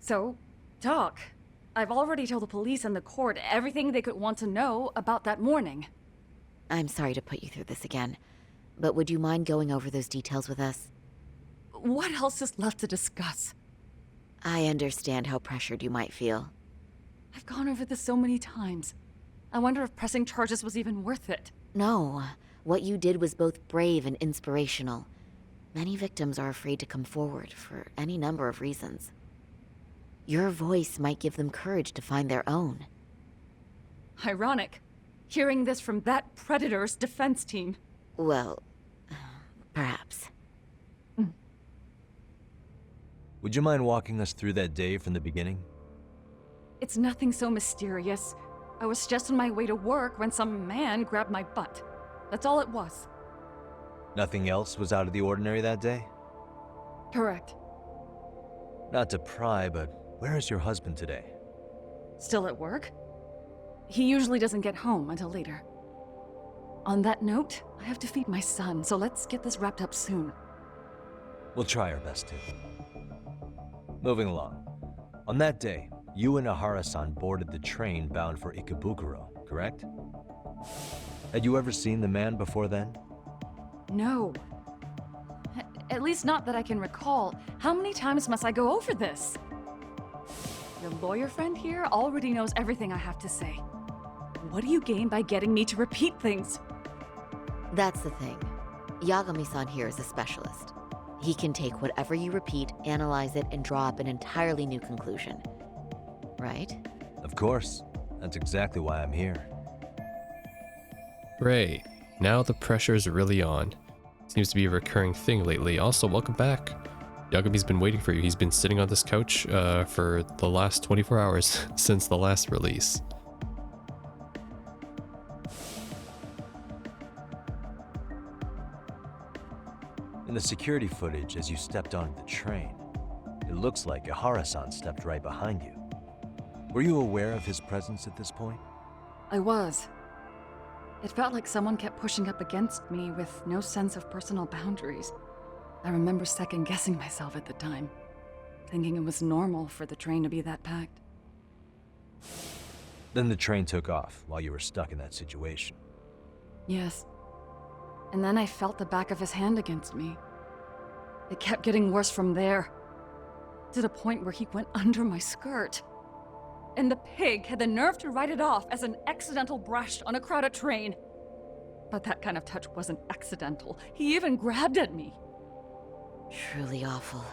So, talk. I've already told the police and the court everything they could want to know about that morning. I'm sorry to put you through this again, but would you mind going over those details with us? What else is left to discuss? I understand how pressured you might feel. I've gone over this so many times. I wonder if pressing charges was even worth it. No, what you did was both brave and inspirational. Many victims are afraid to come forward for any number of reasons. Your voice might give them courage to find their own. Ironic. Hearing this from that predator's defense team. Well, perhaps. Would you mind walking us through that day from the beginning? It's nothing so mysterious. I was just on my way to work when some man grabbed my butt. That's all it was. Nothing else was out of the ordinary that day? Correct. Not to pry, but where is your husband today? Still at work? He usually doesn't get home until later. On that note, I have to feed my son, so let's get this wrapped up soon. We'll try our best to. Moving along. On that day, you and Ahara-san boarded the train bound for Ikebukuro, correct? Had you ever seen the man before then? No. At least not that I can recall. How many times must I go over this? Your lawyer friend here already knows everything I have to say. What do you gain by getting me to repeat things? That's the thing. Yagami-san here is a specialist. He can take whatever you repeat, analyze it, and draw up an entirely new conclusion. Right? Of course. That's exactly why I'm here. Great. Now the pressure's really on. Seems to be a recurring thing lately. Also, welcome back. Yagami's been waiting for you. He's been sitting on this couch for the last 24 hours since the last release. In the security footage as you stepped onto the train, it looks like Ahara-san stepped right behind you. Were you aware of his presence at this point? I was. It felt like someone kept pushing up against me with no sense of personal boundaries. I remember second-guessing myself at the time, thinking it was normal for the train to be that packed. Then the train took off while you were stuck in that situation. Yes. And then I felt the back of his hand against me. It kept getting worse from there, to the point where he went under my skirt. And the pig had the nerve to write it off as an accidental brush on a crowded train. But that kind of touch wasn't accidental. He even grabbed at me. Truly awful.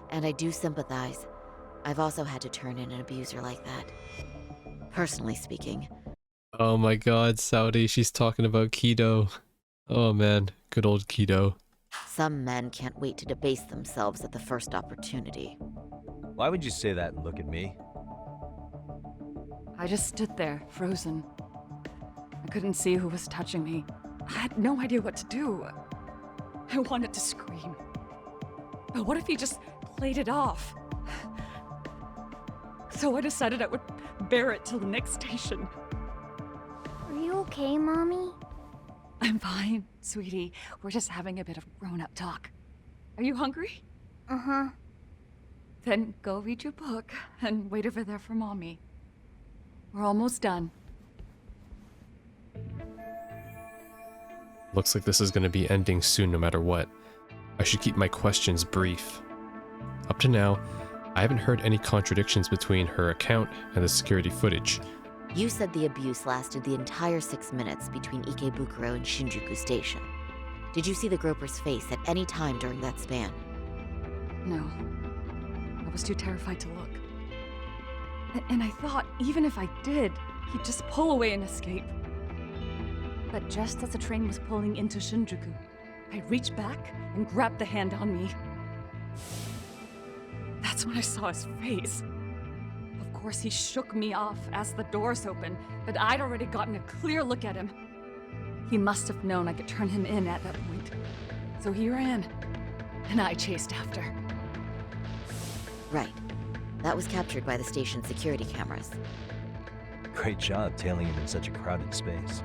And I do sympathize. I've also had to turn in an abuser like that. Personally speaking. Oh my god, Saudi, she's talking about Kido. Oh man, good old Kido. Some men can't wait to debase themselves at the first opportunity. Why would you say that and look at me? I just stood there, frozen. I couldn't see who was touching me. I had no idea what to do. I wanted to scream. But what if he just played it off? So I decided I would bear it till the next station. Are you okay, Mommy? I'm fine, sweetie. We're just having a bit of grown-up talk. Are you hungry? Uh-huh. Then go read your book and wait over there for Mommy. We're almost done. Looks like this is going to be ending soon no matter what. I should keep my questions brief. Up to now, I haven't heard any contradictions between her account and the security footage. You said the abuse lasted the entire 6 minutes between Ikebukuro and Shinjuku Station. Did you see the groper's face at any time during that span? No. I was too terrified to look. And I thought, even if I did, he'd just pull away and escape. But just as the train was pulling into Shinjuku, I reached back and grabbed the hand on me. That's when I saw his face. Of course, he shook me off as the doors opened, but I'd already gotten a clear look at him. He must have known I could turn him in at that point. So he ran, and I chased after. Right. That was captured by the station's security cameras. Great job tailing him in such a crowded space.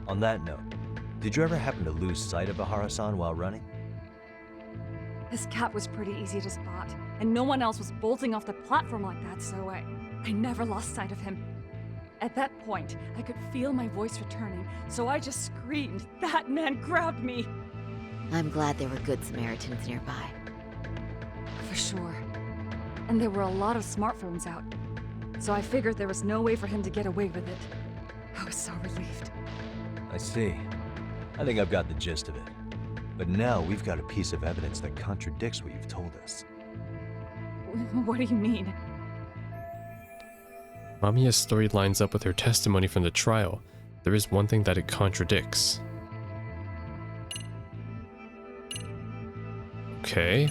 On that note, did you ever happen to lose sight of Ahara-san while running? His cat was pretty easy to spot. and no one else was bolting off the platform like that, so I never lost sight of him. At that point, I could feel my voice returning, so I just screamed. That man grabbed me! I'm glad there were good Samaritans nearby. For sure. And there were a lot of smartphones out, so I figured there was no way for him to get away with it. I was so relieved. I see. I think I've got the gist of it. But now we've got a piece of evidence that contradicts what you've told us. What do you mean? Mamiya's story lines up with her testimony from the trial. There is one thing that it contradicts. Okay.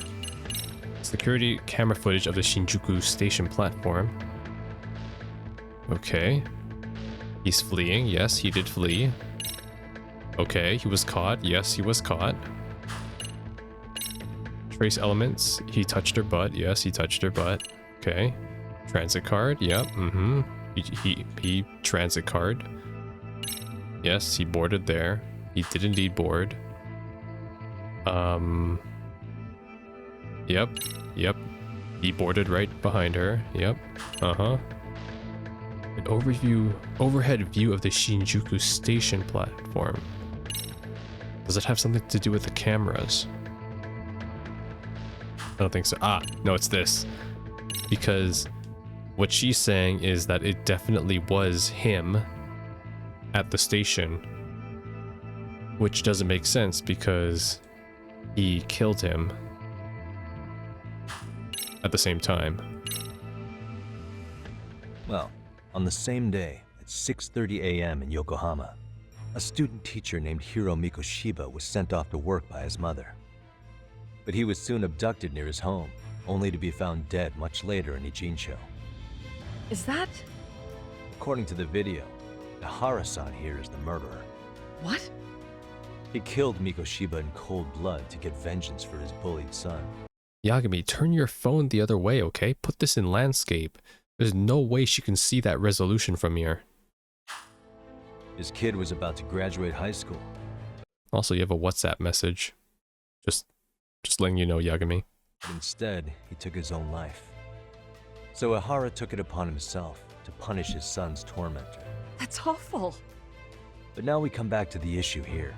Security camera footage of the Shinjuku station platform. Okay. He's fleeing. Yes, he did flee. Okay, he was caught. Yes, he was caught. Trace elements. He touched her butt. Yes, he touched her butt. Okay. Transit card. Yep. Mm-hmm. He transit card. Yes, he boarded there. He did indeed board. Yep. Yep. He boarded right behind her. Yep. Uh-huh. An overhead view of the Shinjuku station platform. Does it have something to do with the cameras? I don't think so. Ah, no, it's this. Because what she's saying is that it definitely was him at the station, which doesn't make sense because he killed him at the same time. Well, on the same day, at 6:30 a.m. in Yokohama, a student teacher named Hiro Mikoshiba was sent off to work by his mother. But he was soon abducted near his home, only to be found dead much later in Ijincho. Is that... According to the video, Ihara-san here is the murderer. what? He killed Mikoshiba in cold blood to get vengeance for his bullied son. Yagami, turn your phone the other way, okay? Put this in landscape. There's no way she can see that resolution from here. His kid was about to graduate high school. Also, you have a WhatsApp message. Just letting you know, Yagami. But instead, he took his own life. So Ihara took it upon himself to punish his son's tormentor. That's awful. But now we come back to the issue here.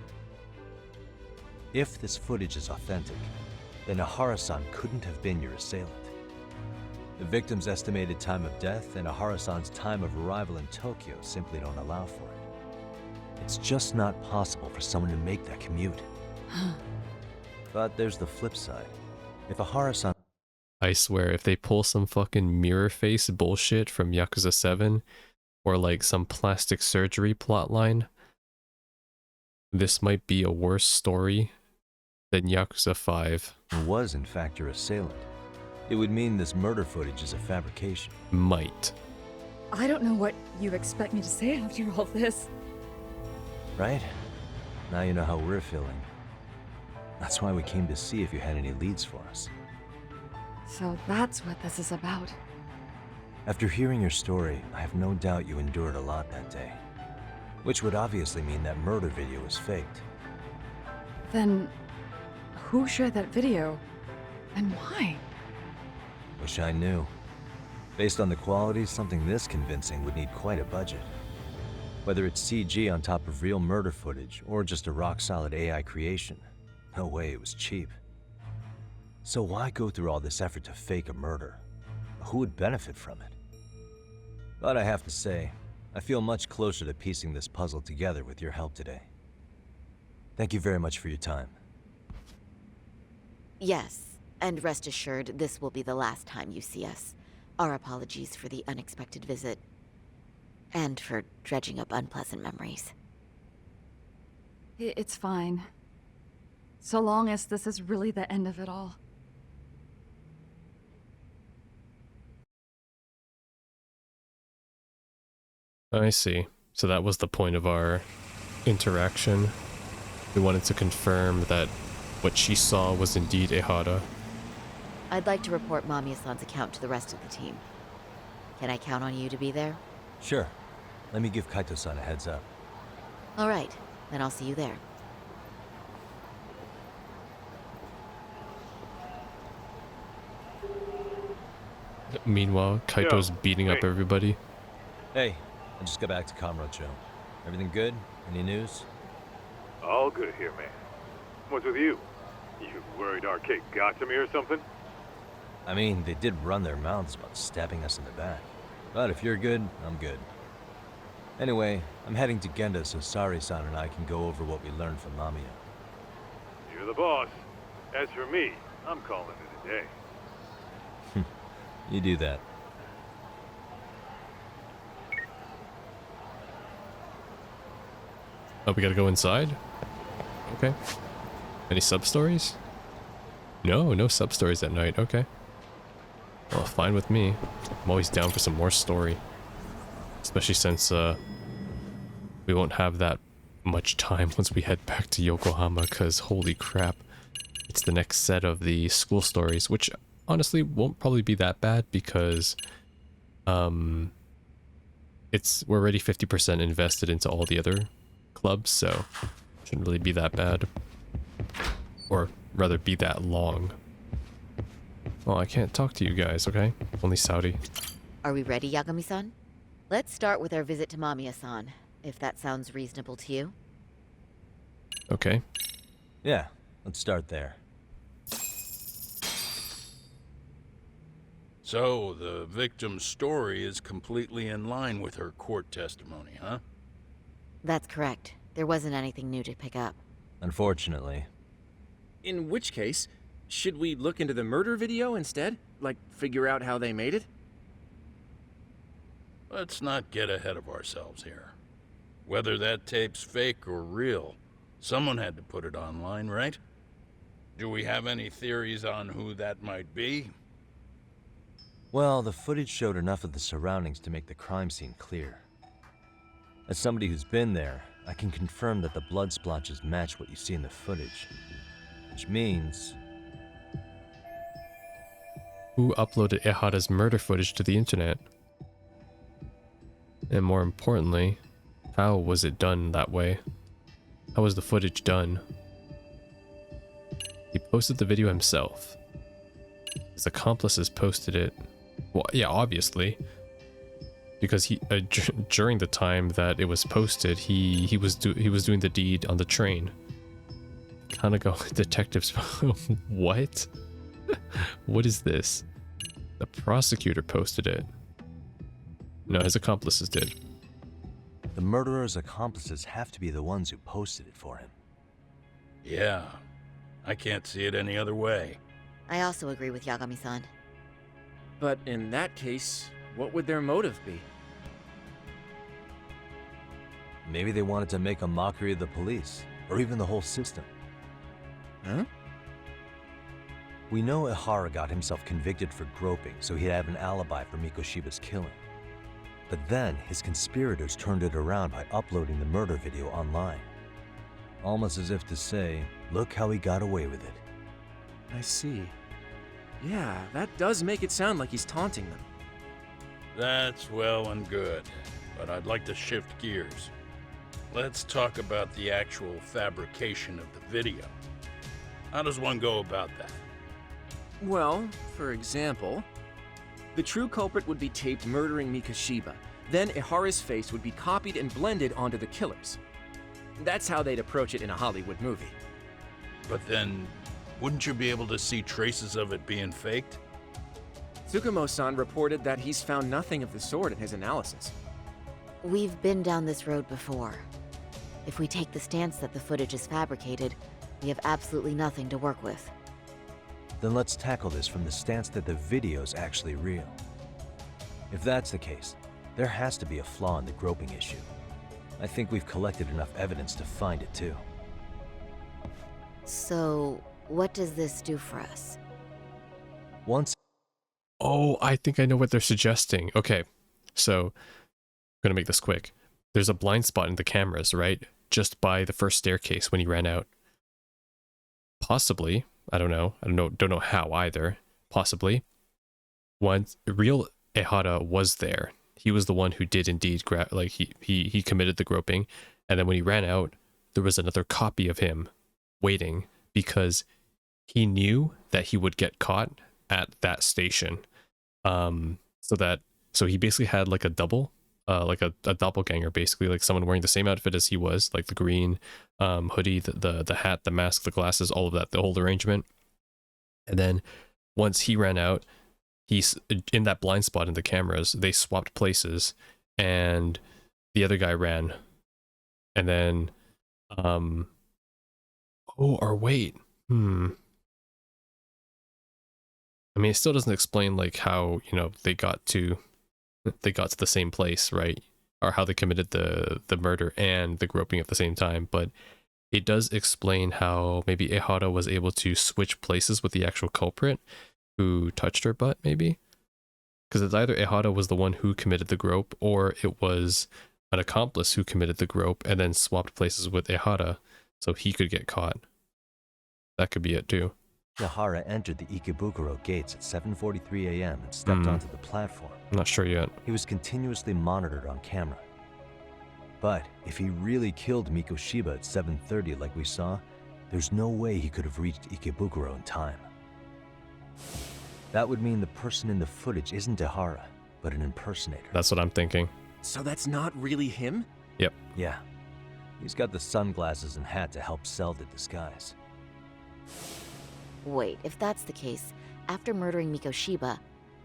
If this footage is authentic, then Ihara-san couldn't have been your assailant. The victim's estimated time of death and Ihara-san's time of arrival in Tokyo simply don't allow for it. It's just not possible for someone to make that commute. But there's the flip side. If Ihara-san... I swear, if they pull some fucking mirror face bullshit from Yakuza 7, or like some plastic surgery plotline, this might be a worse story than Yakuza 5. was in fact your assailant, it would mean this murder footage is a fabrication. Might. I don't know what you expect me to say after all this. Right? Now you know how we're feeling. That's why we came to see if you had any leads for us. So that's what this is about. After hearing your story, I have no doubt you endured a lot that day. Which would obviously mean that murder video was faked. Then, who shared that video? And why? Wish I knew. Based on the quality, something this convincing would need quite a budget. Whether it's CG on top of real murder footage, or just a rock-solid AI creation, no way it was cheap. So why go through all this effort to fake a murder? Who would benefit from it? But I have to say, I feel much closer to piecing this puzzle together with your help today. Thank you very much for your time. Yes, and rest assured, this will be the last time you see us. Our apologies for the unexpected visit. And for dredging up unpleasant memories. It's fine. So long as this is really the end of it all. I see. So that was the point of our interaction. We wanted to confirm that what she saw was indeed Ehara. I'd like to report Mamiya-san's account to the rest of the team. Can I count on you to be there? Sure. Let me give Kaito-san a heads up. All right, then I'll see you there. Meanwhile, Kaito's beating up everybody. Hey, I just got back to Kamurocho. Everything good? Any news? All good here, man. What's with you? You worried Arcade got to me or something? I mean, they did run their mouths about stabbing us in the back. But if you're good, I'm good. Anyway, I'm heading to Genda so Sari-san and I can go over what we learned from Mamiya. You're the boss. As for me, I'm calling it a day. You do that. Oh, we gotta go inside? Okay. Any sub-stories? No sub-stories at night. Okay. Well, fine with me. I'm always down for some more story. Especially since, we won't have that much time once we head back to Yokohama, because holy crap. It's the next set of the school stories, which honestly won't probably be that bad because, we're already 50% invested into all the other clubs, so shouldn't really be that bad. Or rather be that long. Well, I can't talk to you guys, okay? Only Saudi. Are we ready, Yagami-san? Let's start with our visit to Mamiya-san, if that sounds reasonable to you. Okay. Yeah, let's start there. So, the victim's story is completely in line with her court testimony, huh? That's correct. There wasn't anything new to pick up. Unfortunately. In which case, should we look into the murder video instead? Like, figure out how they made it? Let's not get ahead of ourselves here. Whether that tape's fake or real, someone had to put it online, right? Do we have any theories on who that might be? Well, the footage showed enough of the surroundings to make the crime scene clear. As somebody who's been there, I can confirm that the blood splotches match what you see in the footage. Which means... Who uploaded Ehara's murder footage to the internet? And more importantly, how was it done that way? How was the footage done? He posted the video himself. His accomplices posted it. Well, yeah, obviously. Because he during the time that it was posted, he was doing the deed on the train. Kind of go detectives. What? What is this? The prosecutor posted it. No, his accomplices did. the murderer's accomplices have to be the ones who posted it for him. Yeah, I can't see it any other way. I also agree with Yagami-san. But in that case, what would their motive be? Maybe they wanted to make a mockery of the police, or even the whole system. Huh? We know Ihara got himself convicted for groping, so he'd have an alibi for Mikoshiba's killing. But then, his conspirators turned it around by uploading the murder video online. Almost as if to say, look how he got away with it. I see. Yeah, that does make it sound like he's taunting them. That's well and good, but I'd like to shift gears. Let's talk about the actual fabrication of the video. How does one go about that? Well, for example, the true culprit would be taped murdering Mikoshiba. Then Ihara's face would be copied and blended onto the killers. That's how they'd approach it in a Hollywood movie. But then, wouldn't you be able to see traces of it being faked? Tsukumo-san reported that he's found nothing of the sort in his analysis. We've been down this road before. If we take the stance that the footage is fabricated, we have absolutely nothing to work with. Then let's tackle this from the stance that the video's actually real. If that's the case, there has to be a flaw in the groping issue. I think we've collected enough evidence to find it too. So, what does this do for us? Once Oh, I think I know what they're suggesting. Okay, so I'm gonna make this quick. There's a blind spot in the cameras, right? Just by the first staircase when he ran out. Possibly, I don't know how either. Possibly, once real Ehara was there, he was the one who did indeed he committed the groping, and then when he ran out, there was another copy of him waiting because he knew that he would get caught at that station. So he basically had like a double, like a doppelganger, basically, like someone wearing the same outfit as he was, like the green hoodie, the hat, the mask, the glasses, all of that, the whole arrangement. And then once he ran out, he's in that blind spot in the cameras. They swapped places, and the other guy ran. And then, or wait, I mean, it still doesn't explain like how, you know, they got to the same place, right? Or how they committed the murder and the groping at the same time. But it does explain how maybe Ehara was able to switch places with the actual culprit who touched her butt, maybe? Because it's either Ehara was the one who committed the grope, or it was an accomplice who committed the grope and then swapped places with Ehara so he could get caught. That could be it too. Ehara entered the Ikebukuro gates at 7:43 a.m. and stepped onto the platform. I'm not sure yet. He was continuously monitored on camera. But if he really killed Mikoshiba at 7:30 like we saw, there's no way he could have reached Ikebukuro in time. That would mean the person in the footage isn't Ehara, but an impersonator. That's what I'm thinking. So that's not really him? Yep. Yeah. He's got the sunglasses and hat to help sell the disguise. Wait, if that's the case, after murdering Mikoshiba,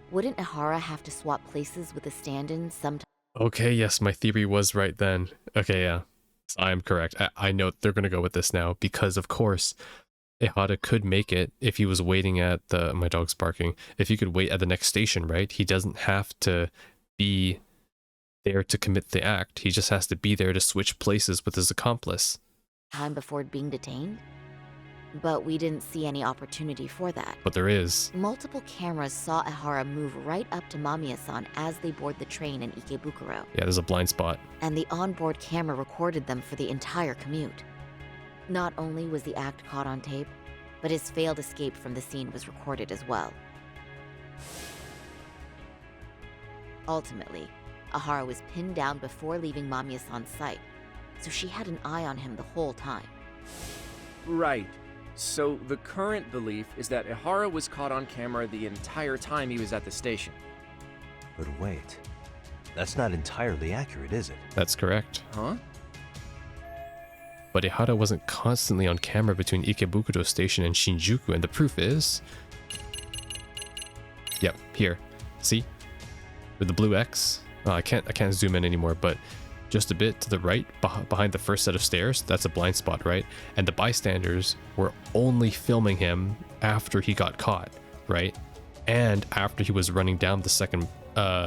wouldn't Ehara have to swap places with the stand-in sometime? Okay, yes, my theory was right then. Okay, yeah. I am correct. I know they're going to go with this now because, of course, Ehara could make it if he was waiting at my dog's barking. If he could wait at the next station, right? He doesn't have to be there to commit the act. He just has to be there to switch places with his accomplice. Time before being detained? But we didn't see any opportunity for that. But there is. Multiple cameras saw Ehara move right up to Mamiya-san as they board the train in Ikebukuro. Yeah, there's a blind spot. And the onboard camera recorded them for the entire commute. Not only was the act caught on tape, but his failed escape from the scene was recorded as well. Ultimately, Ehara was pinned down before leaving Mamiya-san's sight, so she had an eye on him the whole time. Right. So the current belief is that Ehara was caught on camera the entire time he was at the station. But wait, that's not entirely accurate, is it? That's correct. Huh? But Ehara wasn't constantly on camera between Ikebukuro Station and Shinjuku, and the proof is... Yep, here. See? With the blue X? I can't zoom in anymore, but just a bit to the right, behind the first set of stairs, that's a blind spot, right? And the bystanders were only filming him after he got caught, right? And after he was running down the second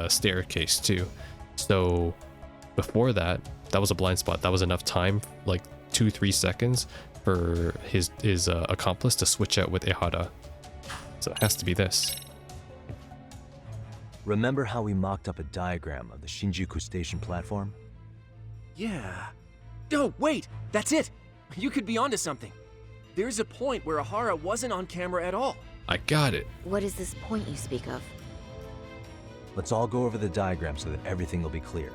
staircase too. So before that, that was a blind spot. That was enough time, like 2-3 seconds, for his accomplice to switch out with Ehara. So it has to be this. Remember how we mocked up a diagram of the Shinjuku station platform? Yeah. Oh, wait! That's it! You could be onto something. There's a point where Ehara wasn't on camera at all. I got it. What is this point you speak of? Let's all go over the diagram so that everything will be clear.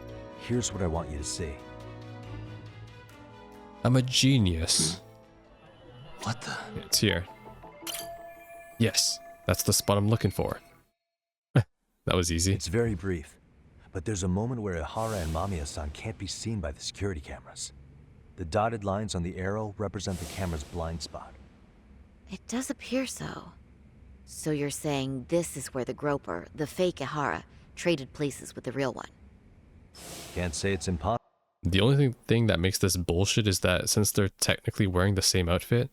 Here's what I want you to see. I'm a genius. What the? It's here. Yes, that's the spot I'm looking for. That was easy. It's very brief, but there's a moment where Ehara and Mamiya-san can't be seen by the security cameras. The dotted lines on the arrow represent the camera's blind spot. It does appear so. So you're saying this is where the groper, the fake Ehara, traded places with the real one? Can't say it's impossible. The only thing that makes this bullshit is that since they're technically wearing the same outfit,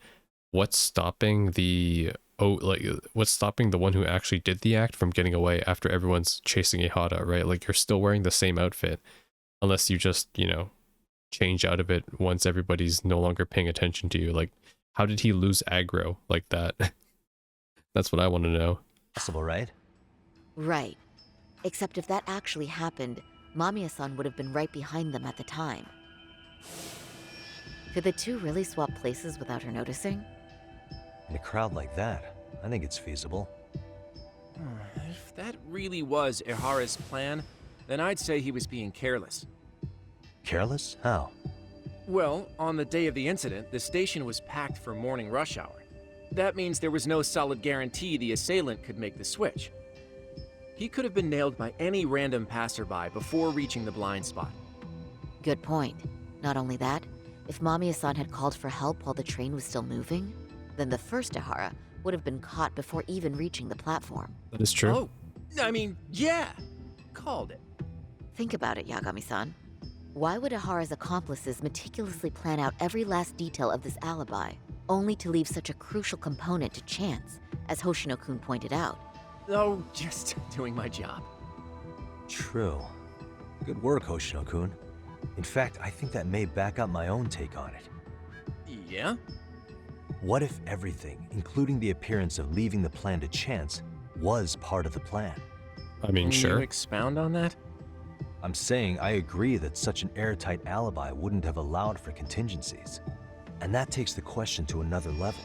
what's stopping the one who actually did the act from getting away after everyone's chasing Ehara, right? Like, you're still wearing the same outfit unless you just, you know, change out of it once everybody's no longer paying attention to you. Like, how did he lose aggro like that? That's what I want to know. Possible, right? Right. Except if that actually happened, Mamiya-san would have been right behind them at the time. Could the two really swap places without her noticing? In a crowd like that, I think it's feasible. If that really was Ehara's plan, then I'd say he was being careless. Careless? How? Well, on the day of the incident, the station was packed for morning rush hour. That means there was no solid guarantee the assailant could make the switch. He could have been nailed by any random passerby before reaching the blind spot. Good point. Not only that, if Mamiya-san had called for help while the train was still moving, then the first Ihara would have been caught before even reaching the platform. That is true. Oh, I mean, yeah. Called it. Think about it, Yagami-san. Why would Ihara's accomplices meticulously plan out every last detail of this alibi, only to leave such a crucial component to chance, as Hoshino-kun pointed out? Oh, just doing my job. True. Good work, Hoshino-kun. In fact, I think that may back up my own take on it. Yeah? What if everything, including the appearance of leaving the plan to chance, was part of the plan? I mean, Can sure. you expound on that? I'm saying I agree that such an airtight alibi wouldn't have allowed for contingencies. And that takes the question to another level.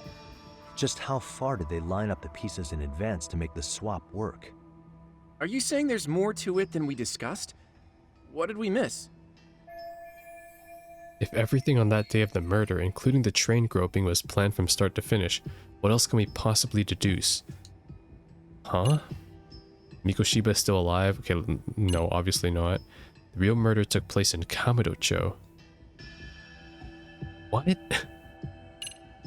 Just how far did they line up the pieces in advance to make the swap work? Are you saying there's more to it than we discussed? What did we miss? If everything on that day of the murder, including the train groping, was planned from start to finish, what else can we possibly deduce? Huh? Mikoshiba is still alive? Okay, no, obviously not. The real murder took place in Kamurocho. What?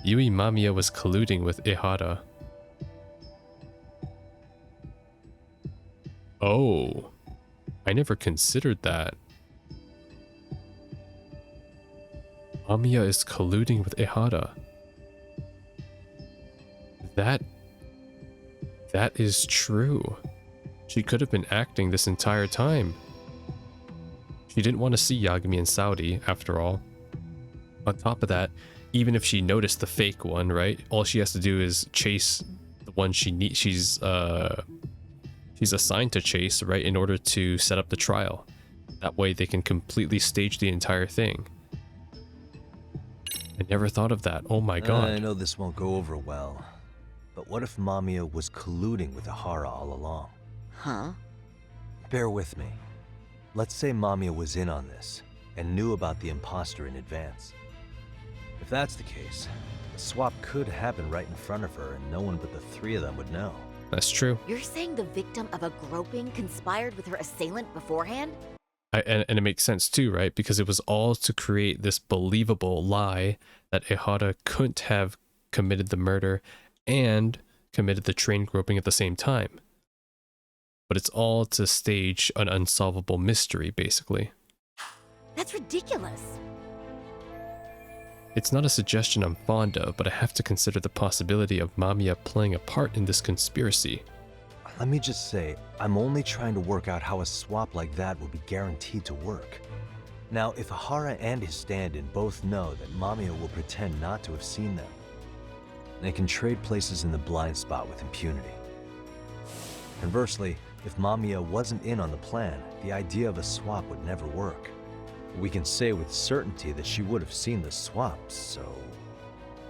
Yui Mamiya was colluding with Ihara. Oh. I never considered that. Mamiya is colluding with Ihara. That is true. She could have been acting this entire time. She didn't want to see Yagami and Saudi, after all. On top of that, even if she noticed the fake one, right? All she has to do is chase the one she's assigned to chase, right, in order to set up the trial. That way they can completely stage the entire thing. I never thought of that. Oh my god. I know this won't go over well, but what if Mamiya was colluding with Ihara all along? Huh? Bear with me. Let's say Mamiya was in on this and knew about the imposter in advance. If that's the case, the swap could happen right in front of her and no one but the three of them would know. That's true. You're saying the victim of a groping conspired with her assailant beforehand? And it makes sense too, right? Because it was all to create this believable lie that Ihara couldn't have committed the murder and committed the train groping at the same time. But it's all to stage an unsolvable mystery, basically. That's ridiculous. It's not a suggestion I'm fond of, but I have to consider the possibility of Mamiya playing a part in this conspiracy. Let me just say, I'm only trying to work out how a swap like that would be guaranteed to work. Now, if Ihara and his stand-in both know that Mamiya will pretend not to have seen them, they can trade places in the blind spot with impunity. Conversely, if Mamiya wasn't in on the plan, the idea of a swap would never work. We can say with certainty that she would have seen the swap, so...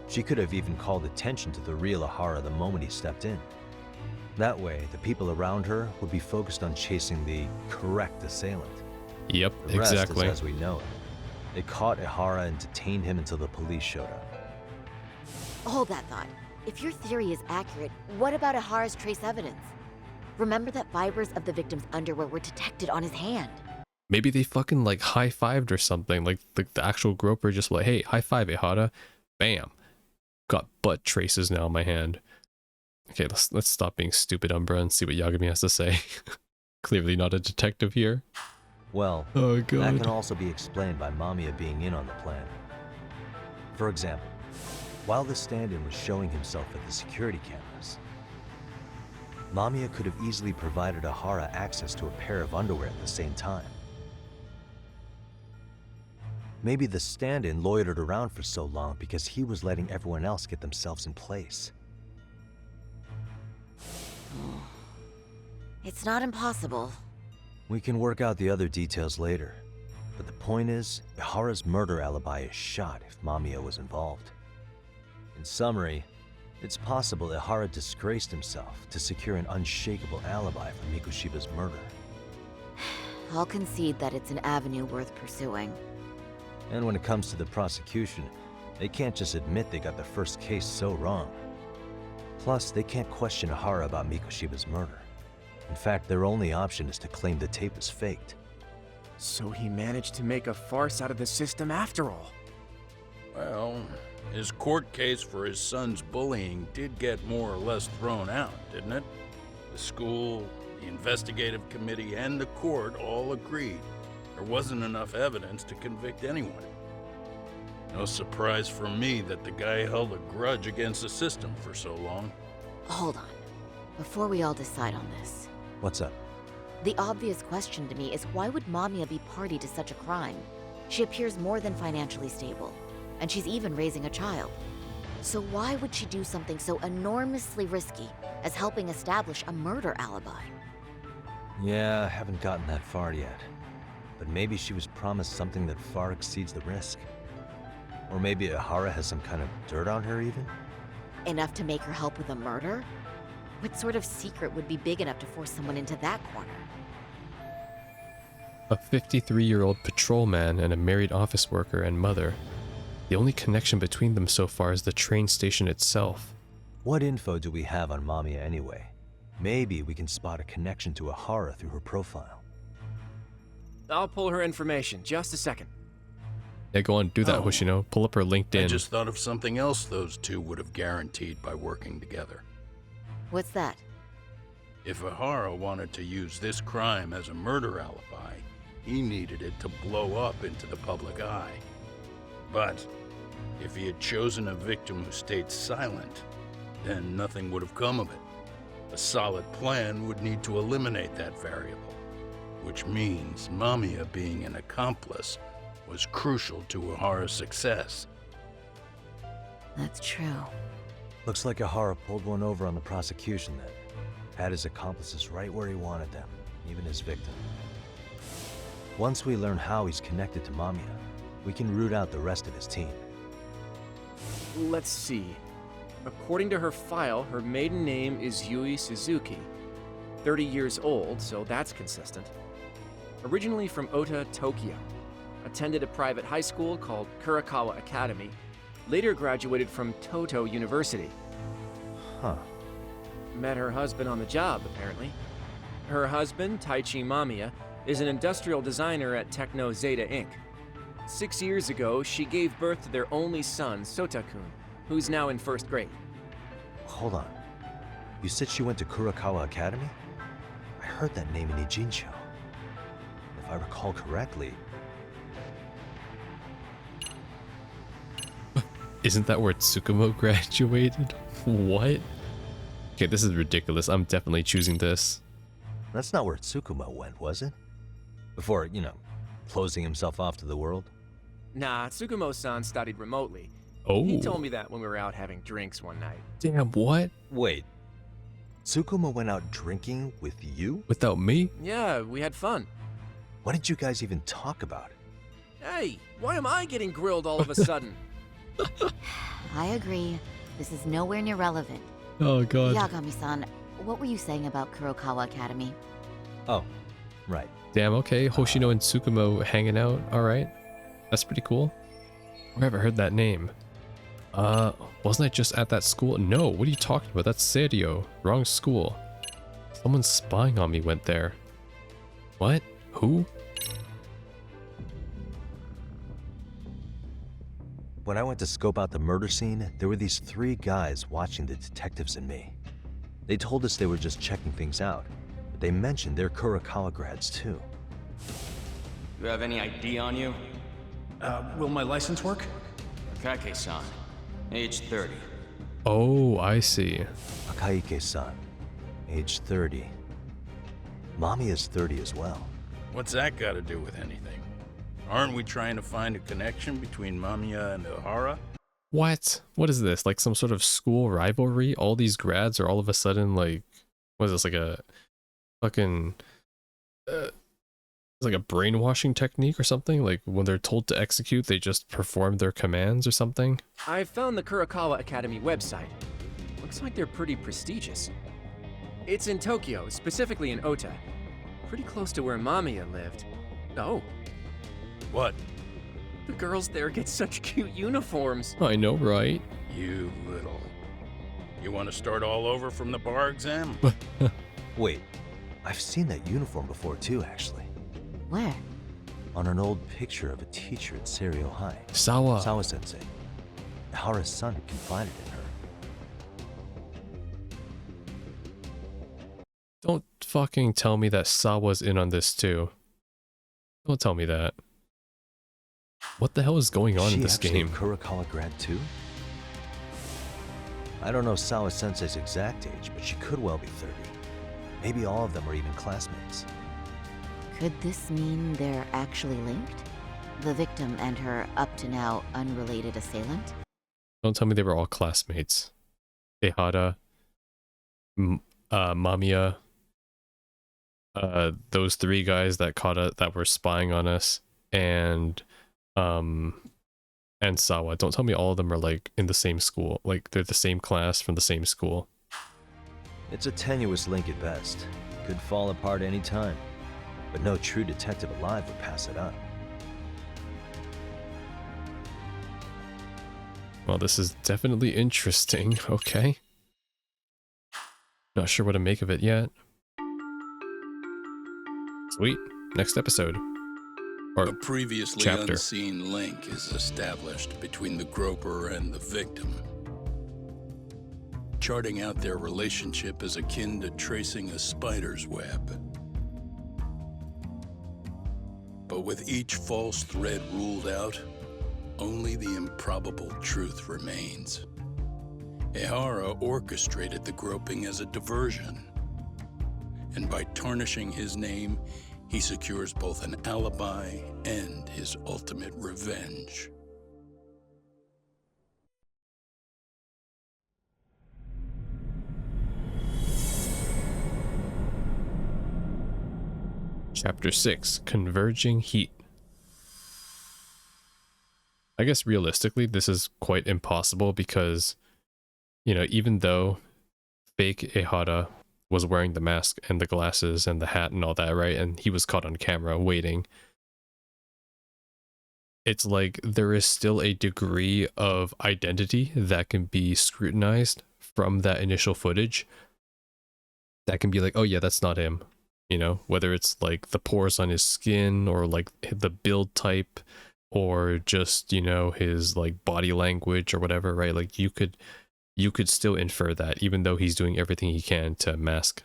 She could have even called attention to the real Ihara the moment he stepped in. That way, the people around her would be focused on chasing the correct assailant. Yep, The rest exactly. is as we know it. They caught Ihara and detained him until the police showed up. Hold that thought. If your theory is accurate, what about Ihara's trace evidence? Remember that fibers of the victim's underwear were detected on his hand. Maybe they fucking like high-fived or something. Like the actual groper just like, hey, high five, Ihara. Bam. Got butt traces now on my hand. Okay, let's stop being stupid, Umbra, and see what Yagami has to say. Clearly not a detective here. Well, Oh that god. can also be explained by Mamiya being in on the plan. For example, while the stand-in was showing himself at the security cameras, Mamiya could have easily provided Ihara access to a pair of underwear at the same time. Maybe the stand-in loitered around for so long because he was letting everyone else get themselves in place. It's not impossible. We can work out the other details later, but the point is, Ihara's murder alibi is shot if Mamiya was involved. In summary, it's possible Ihara disgraced himself to secure an unshakable alibi for Mikoshiba's murder. I'll concede that it's an avenue worth pursuing. And when it comes to the prosecution, they can't just admit they got the first case so wrong. Plus, they can't question Ihara about Mikoshiba's murder. In fact, their only option is to claim the tape is faked. So he managed to make a farce out of the system after all. Well, his court case for his son's bullying did get more or less thrown out, didn't it? The school, the investigative committee, and the court all agreed there wasn't enough evidence to convict anyone. No surprise for me that the guy held a grudge against the system for so long. Hold on. Before we all decide on this, What's up? the obvious question to me is why would Mamiya be party to such a crime? She appears more than financially stable, and she's even raising a child. So why would she do something so enormously risky as helping establish a murder alibi? Yeah, I haven't gotten that far yet. But maybe she was promised something that far exceeds the risk. Or maybe Ihara has some kind of dirt on her even? Enough to make her help with a murder? What sort of secret would be big enough to force someone into that corner? A 53-year-old patrolman and a married office worker and mother. The only connection between them so far is the train station itself. What info do we have on Mamiya anyway? Maybe we can spot a connection to Ihara through her profile. I'll pull her information. Just a second. Yeah, go on, do that, Oh. Hoshino. Pull up her LinkedIn. I just thought of something else those two would have guaranteed by working together. What's that? If Ihara wanted to use this crime as a murder alibi, he needed it to blow up into the public eye. But if he had chosen a victim who stayed silent, then nothing would have come of it. A solid plan would need to eliminate that variable, which means Mamiya being an accomplice was crucial to Ihara's success. That's true. Looks like Ihara pulled one over on the prosecution then. Had his accomplices right where he wanted them, even his victim. Once we learn how he's connected to Mamiya, we can root out the rest of his team. Let's see. According to her file, her maiden name is Yui Suzuki. 30 years old, so that's consistent. Originally from Ota, Tokyo. Attended a private high school called Kurakawa Academy. Later graduated from Toto University. Huh. Met her husband on the job, apparently. Her husband, Taichi Mamiya, is an industrial designer at Techno Zeta Inc. 6 years ago, she gave birth to their only son, Sota-kun, who's now in first grade. Hold on. You said she went to Kurakawa Academy? I heard that name in Ijincho. If I recall correctly, Isn't that where Tsukumo graduated? What? Okay, this is ridiculous. I'm definitely choosing this. that's not where Tsukumo went, was it? Before, closing himself off to the world? Nah, Tsukumo-san studied remotely. Oh, He told me that when we were out having drinks one night. damn, what? Wait. Tsukumo went out drinking with you? Without me? Yeah, we had fun. What did you guys even talk about? Hey, why am I getting grilled all of a sudden? I agree. This is nowhere near relevant. Oh god. Yagami-san, what were you saying about Kurokawa Academy? Oh, right. Damn, okay. Hoshino and Tsukumo hanging out. Alright. That's pretty cool. Where have I heard that name? Wasn't I just at that school? No, what are you talking about? That's Serio. Wrong school. Someone spying on me went there. What? Who? When I went to scope out the murder scene, there were these 3 guys watching the detectives and me. They told us they were just checking things out, but they mentioned they're Kurakawa grads too. You have any ID on you? Will my license work? Kake-san, age 30. Oh, I see. Akaike-san, age 30. Mommy is 30 as well. What's that got to do with anything? Aren't we trying to find a connection between Mamiya and Ihara? What? What is this? Like some sort of school rivalry? All these grads are all of a sudden like, what is this, like a fucking, it's like a brainwashing technique or something? Like when they're told to execute, they just perform their commands or something? I found the Kurakawa Academy website. Looks like they're pretty prestigious. It's in Tokyo, specifically in Ota. Pretty close to where Mamiya lived. Oh, What? the girls there get such cute uniforms. I know, right? You little. You want to start all over from the bar exam? Wait, I've seen that uniform before too, actually. Where? On an old picture of a teacher at Serio High. Sawa. Sawa-sensei. Ihara's son had confided in her. Don't fucking tell me that Sawa's in on this too. Don't tell me that. What the hell is going on in this game? Is she actually a Kurakawa grad too? I don't know Sawa-sensei's exact age, but she could well be 30. Maybe all of them are even classmates. Could this mean they're actually linked? The victim and her up-to-now unrelated assailant? Don't tell me they were all classmates. Ehara, Mamiya, those three guys that were spying on us, and Sawa. Don't tell me all of them are like in the same school, like they're the same class from the same school. It's a tenuous link at best. Could fall apart any time. But no true detective alive would pass it up. Well, this is definitely interesting. Okay. Not sure what to make of it yet. Sweet. Next episode. Or A previously chapter. unseen link is established between the groper and the victim. Charting out their relationship is akin to tracing a spider's web. But with each false thread ruled out, only the improbable truth remains. Ihara orchestrated the groping as a diversion. And by tarnishing his name, he secures both an alibi and his ultimate revenge. Chapter 6, Converging Heat. I guess realistically, this is quite impossible because, you know, even though fake Ehara was wearing the mask and the glasses and the hat and all that, right? And he was caught on camera waiting. It's like there is still a degree of identity that can be scrutinized from that initial footage. That can be like, oh yeah, that's not him. You know, whether it's like the pores on his skin or like the build type or just, you know, his like body language or whatever, right? Like you could still infer that even though he's doing everything he can to mask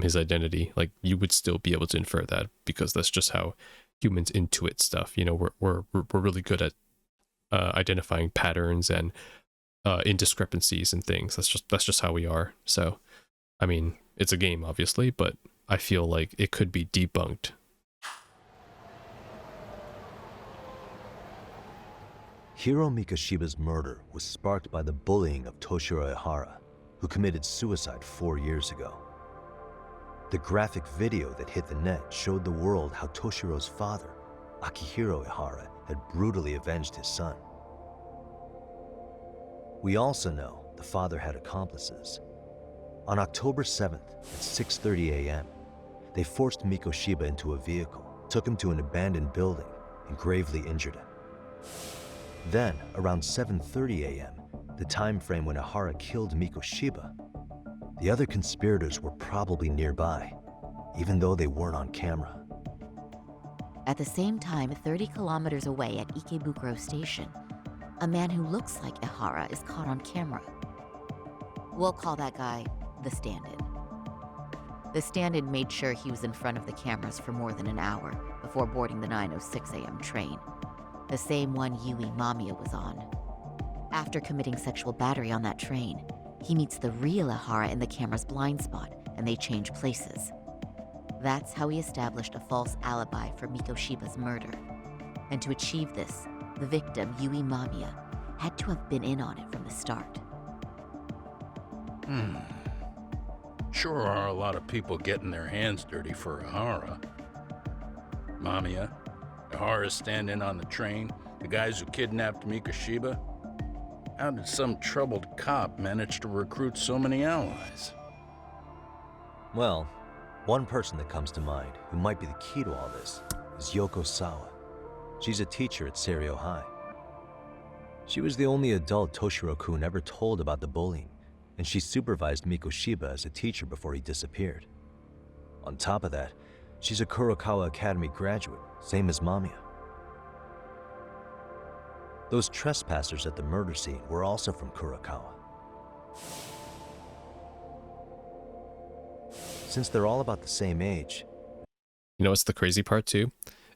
his identity, like you would still be able to infer that because that's just how humans intuit stuff. You know, we're really good at identifying patterns and indiscrepancies and things. That's just how we are. So, I mean, it's a game obviously, but I feel like it could be debunked. Hiro Mikoshiba's murder was sparked by the bullying of Toshiro Ihara, who committed suicide 4 years ago. The graphic video that hit the net showed the world how Toshiro's father, Akihiro Ihara, had brutally avenged his son. We also know the father had accomplices. On October 7th at 6:30 a.m., they forced Mikoshiba into a vehicle, took him to an abandoned building, and gravely injured him. Then, around 7:30 a.m., the time frame when Ihara killed Mikoshiba, the other conspirators were probably nearby, even though they weren't on camera. At the same time, 30 kilometers away at Ikebukuro Station, a man who looks like Ihara is caught on camera. We'll call that guy the stand-in. The stand-in made sure he was in front of the cameras for more than an hour before boarding the 9:06 a.m. train, the same one Yui Mamiya was on. After committing sexual battery on that train, he meets the real Ihara in the camera's blind spot, and they change places. That's how he established a false alibi for Mikoshiba's murder. And to achieve this, the victim, Yui Mamiya, had to have been in on it from the start. Sure are a lot of people getting their hands dirty for Ihara. Mamiya, Ihara's stand-in on the train, the guys who kidnapped Mikoshiba. How did some troubled cop manage to recruit so many allies? Well, one person that comes to mind who might be the key to all this is Yoko Sawa. She's a teacher at Serio High. She was the only adult Toshiro-kun ever told about the bullying, and she supervised Mikoshiba as a teacher before he disappeared. On top of that, she's a Kurokawa Academy graduate, same as Mamiya. Those trespassers at the murder scene were also from Kurokawa. Since they're all about the same age. You know what's the crazy part too?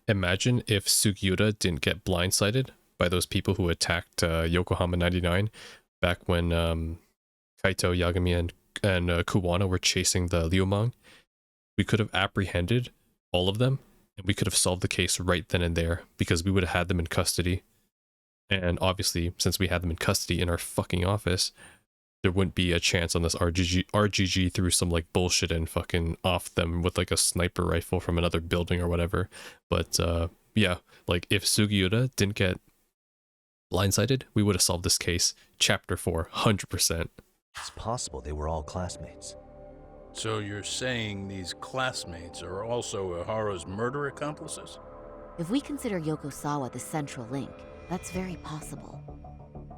Imagine if Sugiura didn't get blindsided by those people who attacked Yokohama 99 back when Kaito, Yagami, and Kuwano were chasing the Liumang. We could have apprehended all of them, and we could have solved the case right then and there because we would have had them in custody. And obviously, since we had them in custody in our fucking office, there wouldn't be a chance on this RGG threw some like bullshit and fucking off them with like a sniper rifle from another building or whatever. But yeah, like if Sugiura didn't get blindsided, we would have solved this case. Chapter 4, 100%. It's possible they were all classmates. So you're saying these classmates are also Ihara's murder accomplices? If we consider Yokosawa the central link, that's very possible.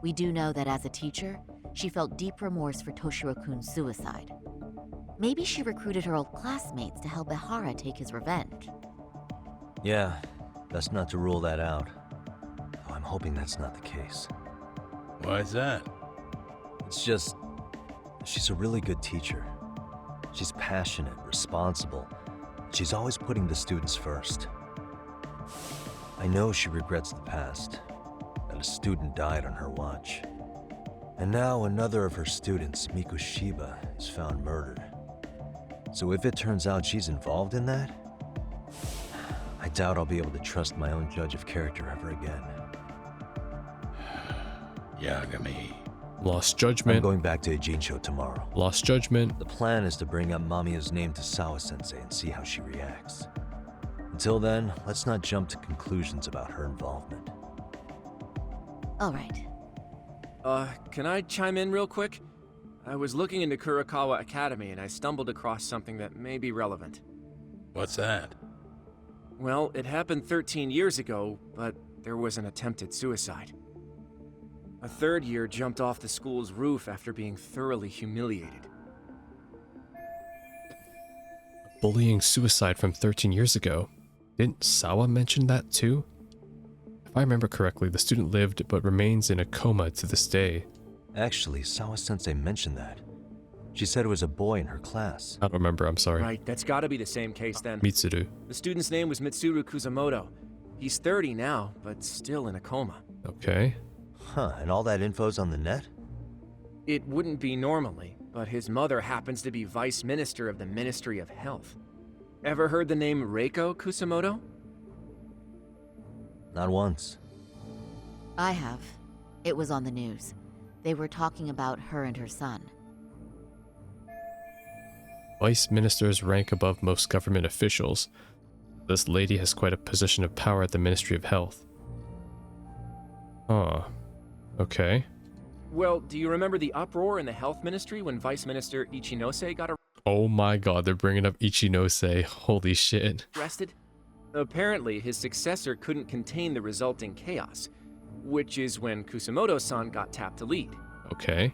We do know that as a teacher, she felt deep remorse for Toshiro-kun's suicide. Maybe she recruited her old classmates to help Ihara take his revenge. Yeah, best not to rule that out. Though I'm hoping that's not the case. Why is that? It's just, she's a really good teacher. She's passionate, responsible. She's always putting the students first. I know she regrets the past, that a student died on her watch. And now another of her students, Shiba, is found murdered. So if it turns out she's involved in that, I doubt I'll be able to trust my own judge of character ever again. Yagami. Lost judgment. I'm going back to Ijincho tomorrow. Lost judgment. The plan is to bring up Mamiya's name to Sawa-sensei and see how she reacts. Until then, let's not jump to conclusions about her involvement. All right. Can I chime in real quick? I was looking into Kurokawa Academy and I stumbled across something that may be relevant. What's that? Well, it happened 13 years ago, but there was an attempted suicide. A third year jumped off the school's roof after being thoroughly humiliated. Bullying suicide from 13 years ago. Didn't Sawa mention that too? If I remember correctly, the student lived but remains in a coma to this day. Actually, Sawa-sensei mentioned that. She said it was a boy in her class. I don't remember, I'm sorry. Right, that's gotta be the same case then. Mitsuru. The student's name was Mitsuru Kusamoto. He's 30 now, but still in a coma. Okay. Huh, and all that info's on the net? It wouldn't be normally, but his mother happens to be Vice Minister of the Ministry of Health. Ever heard the name Reiko Kusamoto? Not once. I have. It was on the news. They were talking about her and her son. Vice ministers rank above most government officials. This lady has quite a position of power at the Ministry of Health. Huh. Okay. Well, do you remember the uproar in the health ministry when Vice Minister Ichinose got Oh my god, they're bringing up Ichinose. Holy shit. arrested? Apparently, his successor couldn't contain the resulting chaos, which is when Kusamoto-san got tapped to lead. Okay.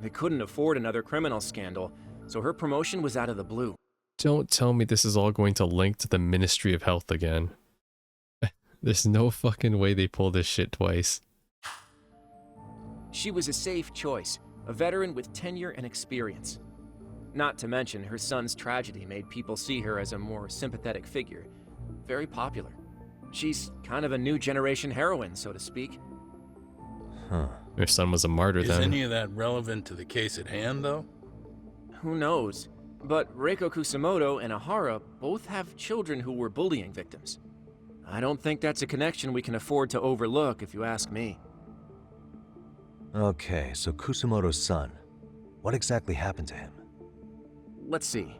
They couldn't afford another criminal scandal, so her promotion was out of the blue. Don't tell me this is all going to link to the Ministry of Health again. There's no fucking way they pull this shit twice. She was a safe choice, a veteran with tenure and experience. Not to mention, her son's tragedy made people see her as a more sympathetic figure. Very popular. She's kind of a new generation heroine, so to speak. Huh. Her son was a martyr Is then. any of that relevant to the case at hand, though? Who knows? But Reiko Kusamoto and Ihara both have children who were bullying victims. I don't think that's a connection we can afford to overlook, if you ask me. Okay, so Kusamoto's son. What exactly happened to him? Let's see.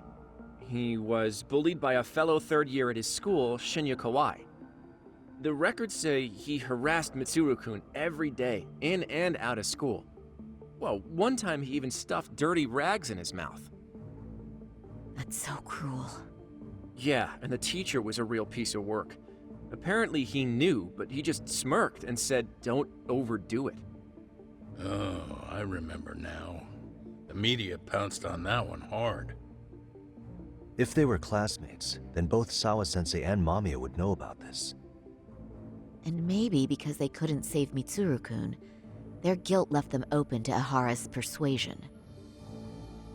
He was bullied by a fellow third year at his school, Shinya Kawai. The records say he harassed Mitsuru-kun every day, in and out of school. Well, one time he even stuffed dirty rags in his mouth. That's so cruel. Yeah, and the teacher was a real piece of work. Apparently he knew, but he just smirked and said, "Don't overdo it." Oh, I remember now. The media pounced on that one hard. If they were classmates, then both Sawa-sensei and Mamiya would know about this. And maybe because they couldn't save Mitsuru-kun, their guilt left them open to Ihara's persuasion.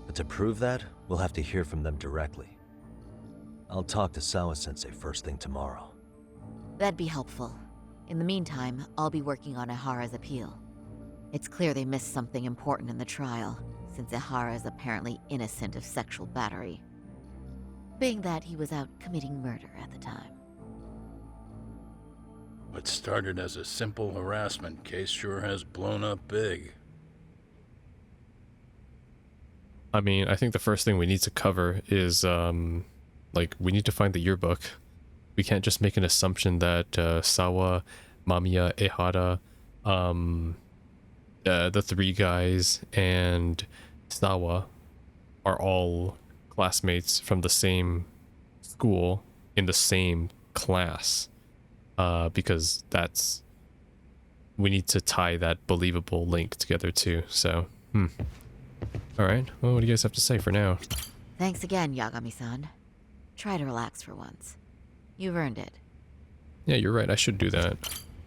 But to prove that, we'll have to hear from them directly. I'll talk to Sawa-sensei first thing tomorrow. That'd be helpful. In the meantime, I'll be working on Ihara's appeal. It's clear they missed something important in the trial, since Ihara is apparently innocent of sexual battery. Being that he was out committing murder at the time. What started as a simple harassment case sure has blown up big. I mean, I think the first thing we need to cover is, like, we need to find the yearbook. We can't just make an assumption that Sawa, Mamiya, Ehara, the three guys, and Sawa are all classmates from the same school in the same class. Because we need to tie that believable link together too, so, Alright, well, what do you guys have to say for now? Thanks again, Yagami-san. Try to relax for once. You've earned it. Yeah, you're right, I should do that.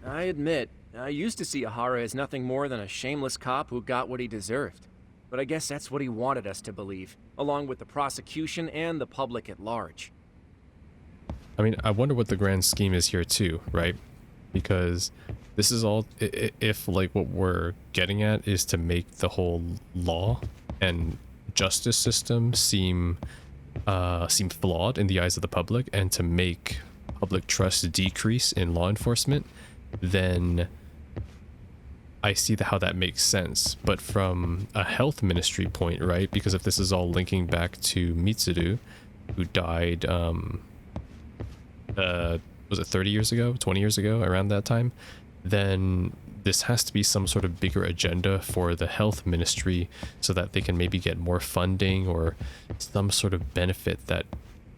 I admit, I used to see Ihara as nothing more than a shameless cop who got what he deserved. But I guess that's what he wanted us to believe, along with the prosecution and the public at large. I mean, I wonder what the grand scheme is here too, right? Because this is all, if like what we're getting at is to make the whole law and justice system seem flawed in the eyes of the public, and to make public trust decrease in law enforcement, then I see how that makes sense. But from a health ministry point, right? Because if this is all linking back to Mitsuru, who died, was it 30 years ago, 20 years ago, around that time, then this has to be some sort of bigger agenda for the health ministry so that they can maybe get more funding or some sort of benefit that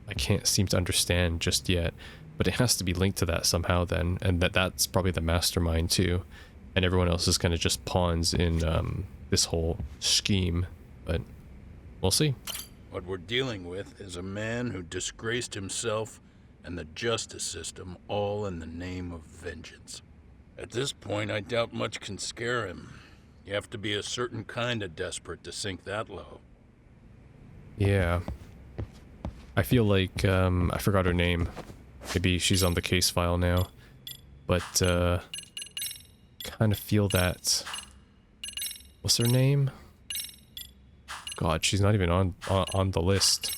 I can't seem to understand just yet. But it has to be linked to that somehow then, and that's probably the mastermind too. And everyone else is kind of just pawns in this whole scheme, but we'll see. What we're dealing with is a man who disgraced himself and the justice system, all in the name of vengeance. At this point, I doubt much can scare him. You have to be a certain kind of desperate to sink that low. Yeah. I feel like, I forgot her name. Maybe she's on the case file now. But, kind of feel that... What's her name? God, she's not even on the list.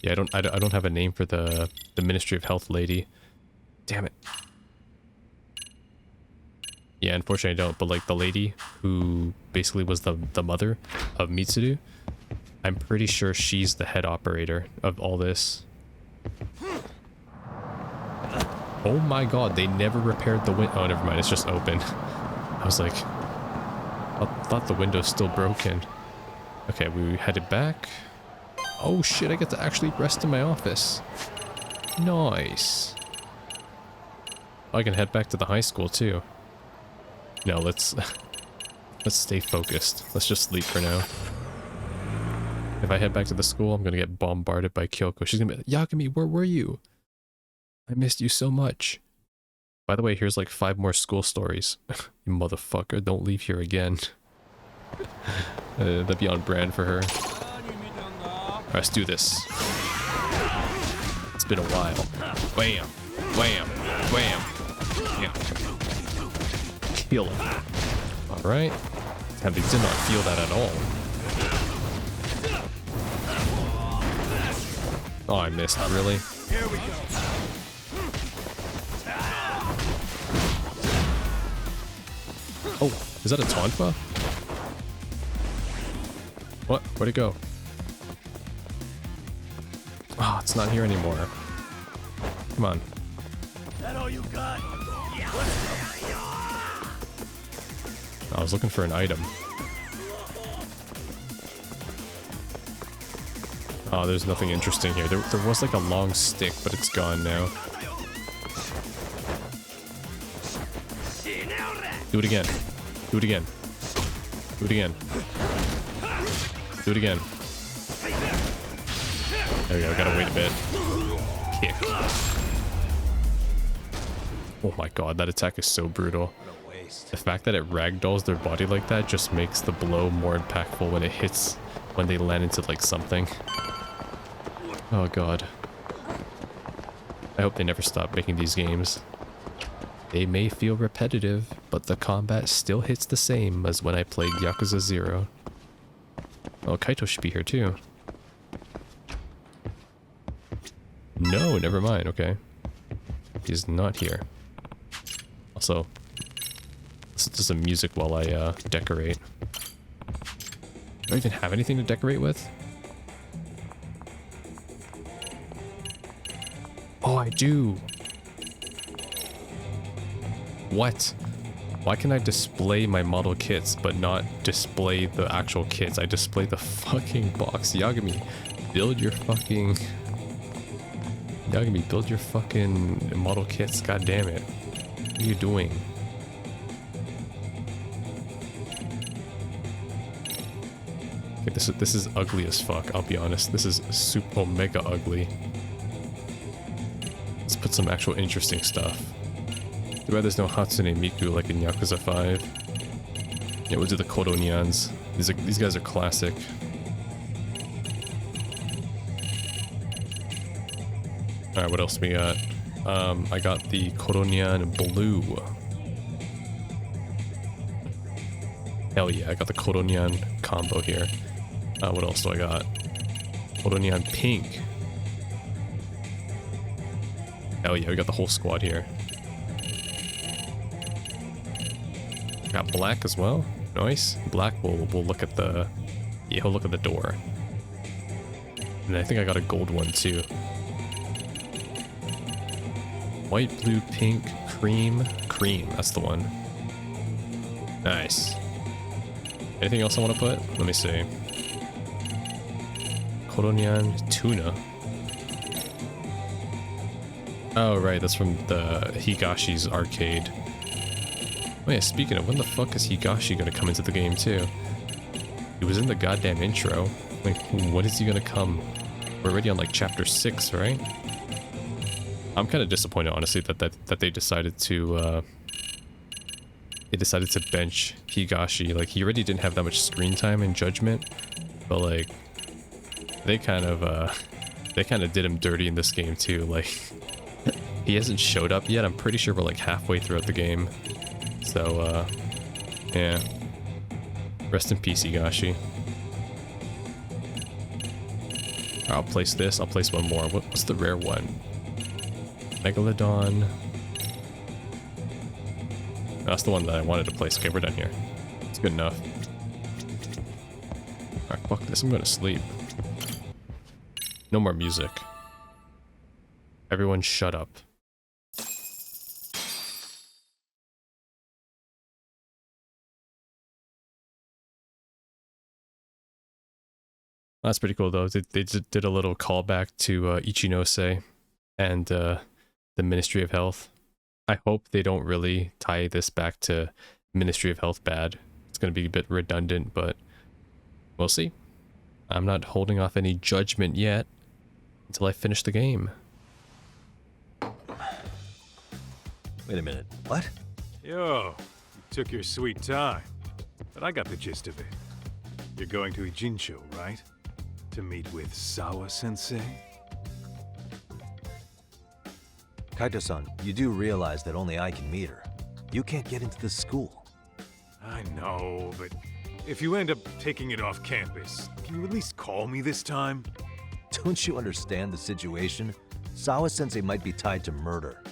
Yeah, I don't have a name for the Ministry of Health lady. Damn it. Yeah, unfortunately I don't, but like the lady who basically was the mother of Mitsuru, I'm pretty sure she's the head operator of all this. Oh my god, they never repaired the window. Oh, never mind, it's just open. I was like, I thought the window's still broken. Okay, we headed back. Oh shit, I get to actually rest in my office. Nice. I can head back to the high school too. No, let's stay focused. Let's just sleep for now. If I head back to the school, I'm gonna get bombarded by Kyoko. She's gonna be like, Yagami, where were you? I missed you so much. By the way, here's like 5 more school stories. You motherfucker, don't leave here again. That'd be on brand for her. Alright, let's do this. It's been a while. Wham! Wham! Wham! Yeah. Kill him. Alright. And they did not feel that at all. Oh, I missed, really? Here we go. Oh, is that a Tonfa? What? Where'd it go? Oh, it's not here anymore. Come on. That all you got? I was looking for an item. Oh, there's nothing interesting here. There was like a long stick, but it's gone now. Do it again. Do it again. Do it again. Do it again. There we go, gotta wait a bit. Kick. Oh my god, that attack is so brutal. The fact that it ragdolls their body like that just makes the blow more impactful when it hits, when they land into like something. Oh god. I hope they never stop making these games. They may feel repetitive, but the combat still hits the same as when I played Yakuza 0. Oh, Kaito should be here too. No, never mind, okay. He's not here. Also, listen to some music while I decorate. Do I even have anything to decorate with? Oh, I do. What? Why can I display my model kits but not display the actual kits? I display the fucking box. Yagami, build your fucking... Yagami, build your fucking model kits. God damn it. What are you doing? Okay, this is ugly as fuck, I'll be honest. This is super mega ugly. Let's put some actual interesting stuff. Too bad there's no Hatsune Miku like in Yakuza 5. Yeah, we'll do the Kodonians. These guys are classic. Alright, what else we got? I got the Kodonian Blue. Hell yeah, I got the Kodonian combo here. What else do I got? Kodonian Pink. Hell yeah, we got the whole squad here. Got black as well. Nice. Black will look at the... Yeah, he'll look at the door. And I think I got a gold one too. White, blue, pink, cream. Cream, that's the one. Nice. Anything else I want to put? Let me see. Kodonian Tuna. Oh, right, that's from the Higashi's arcade. Oh yeah, speaking of, when the fuck is Higashi gonna come into the game too? He was in the goddamn intro. Like, when is he gonna come? We're already on like chapter 6, right? I'm kind of disappointed, honestly, that they decided to bench Higashi. Like, he already didn't have that much screen time in Judgment, but like, they kind of did him dirty in this game too. Like, he hasn't showed up yet. I'm pretty sure we're like halfway throughout the game. So, yeah. Rest in peace, Higashi. I'll place this. I'll place one more. What's the rare one? Megalodon. That's the one that I wanted to place. Okay, we're done here. It's good enough. Alright, fuck this. I'm going to sleep. No more music. Everyone shut up. That's pretty cool though. They did a little callback to Ichinose and the Ministry of Health. I hope they don't really tie this back to Ministry of Health bad. It's going to be a bit redundant, but we'll see. I'm not holding off any judgment yet until I finish the game. Wait a minute. What? Yo, you took your sweet time. But I got the gist of it. You're going to Ijincho, right? To meet with Sawa-sensei? Kaito-san, you do realize that only I can meet her. You can't get into the school. I know, but if you end up taking it off campus, can you at least call me this time? Don't you understand the situation? Sawa-sensei might be tied to murder.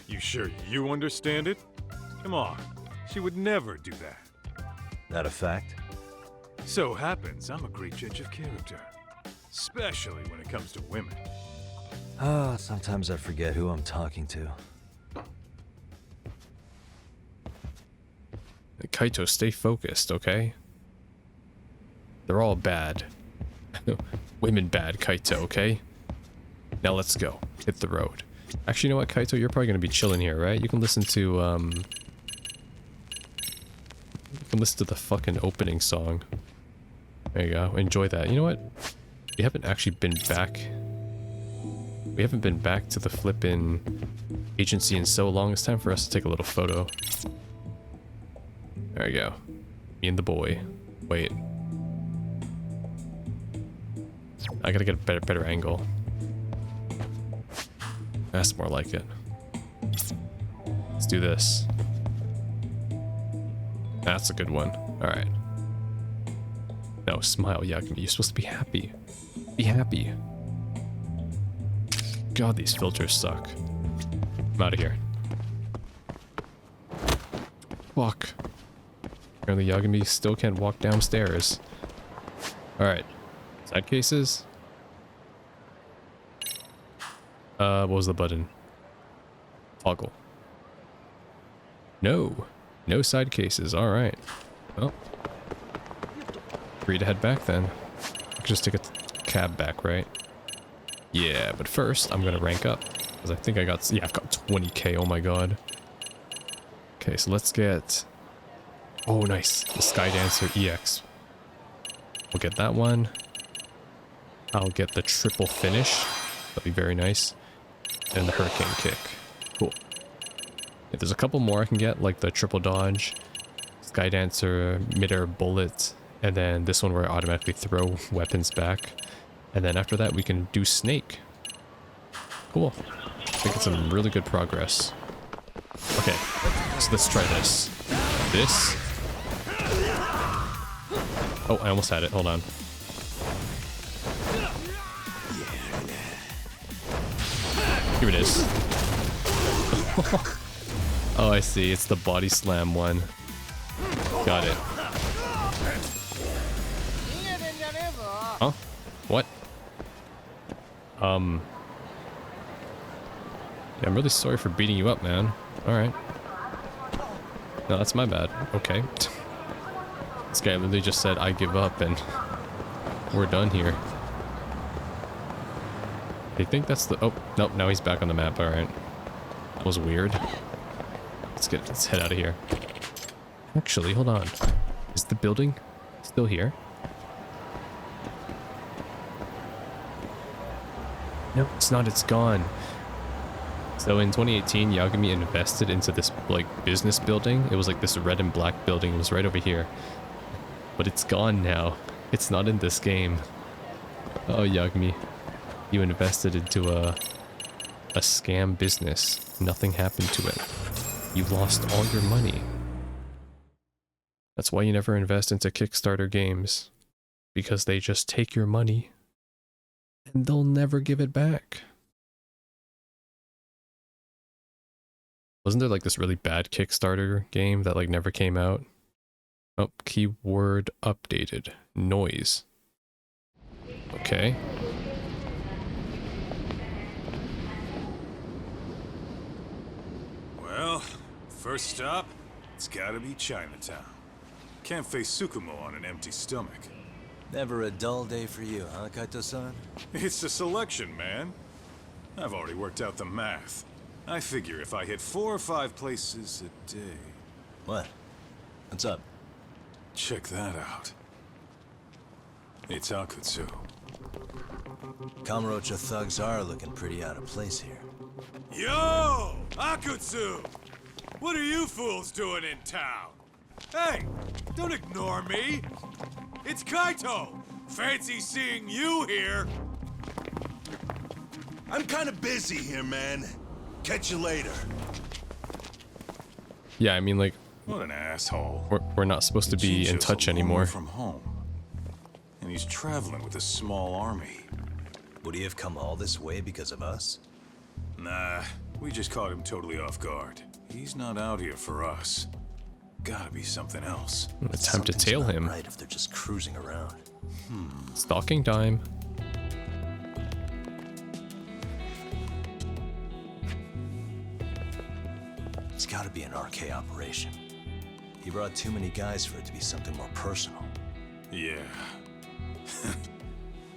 You sure you understand it? Come on, she would never do that. That a fact? So happens I'm a great judge of character. Especially when it comes to women. Sometimes I forget who I'm talking to. Kaito, stay focused, okay? They're all bad. Women bad, Kaito, okay? Now let's go. Hit the road. Actually, you know what, Kaito? You're probably gonna be chilling here, right? You can listen to, you can listen to the fucking opening song. There you go. Enjoy that. You know what? We haven't actually been back. We haven't been back to the flippin' agency in so long. It's time for us to take a little photo. There we go. Me and the boy. Wait. I gotta get a better angle. That's more like it. Let's do this. That's a good one. Alright. No, smile, Yagami. You're supposed to be happy. Be happy. God, these filters suck. I'm out of here. Walk. Apparently Yagami still can't walk downstairs. Alright. Side cases? What was the button? Toggle. No. No side cases. Alright. Well. Free to head back then. I could just take a cab back, right? Yeah, but first I'm gonna rank up. Because I think I got... Yeah, I've got 20k. Oh my god. Okay, so let's get... Oh, nice. The Skydancer EX. We'll get that one. I'll get the triple finish. That'll be very nice. And the Hurricane Kick. Cool. Yeah, there's a couple more I can get, like the triple dodge, Skydancer, midair bullet, and then this one where I automatically throw weapons back. And then after that we can do Snake. Cool. Making some really good progress. Okay, so let's try this. This. Oh, I almost had it. Hold on. Here it is. Oh, I see. It's the body slam one. Got it. Huh? What? Yeah, I'm really sorry for beating you up, man. Alright. No, that's my bad. Okay. This guy literally just said, I give up, and we're done here. I think that's the... Oh, nope, now he's back on the map. Alright. That was weird. Let's head out of here. Actually, hold on. Is the building still here? No, it's not. It's gone. So in 2018, Yagami invested into this, like, business building. It was like this red and black building. It was right over here. But it's gone now. It's not in this game. Oh, Yagami. You invested into a scam business. Nothing happened to it. You lost all your money. That's why you never invest into Kickstarter games. Because they just take your money and they'll never give it back. Wasn't there like this really bad Kickstarter game that like never came out? Oh, keyword updated. Noise. Okay. Well, first stop, it's gotta be Chinatown. Can't face Tsukumo on an empty stomach. Never a dull day for you, huh, Kaito-san? It's the selection, man. I've already worked out the math. I figure if I hit 4 or 5 places a day... What? What's up? Check that out. It's Akutsu. Kamurocho thugs are looking pretty out of place here. Yo! Akutsu! What are you fools doing in town? Hey! Don't ignore me! It's Kaito! Fancy seeing you here! I'm kinda busy here, man. Catch you later. Yeah, I mean, like... What an asshole. We're not supposed to be in touch anymore. From home. And he's traveling with a small army. Would he have come all this way because of us? Nah, we just caught him totally off guard. He's not out here for us. Gotta be something else. It's time to tail him. Right, if they're just cruising around. Stalking time. It's gotta be an RK operation. He brought too many guys for it to be something more personal. Yeah.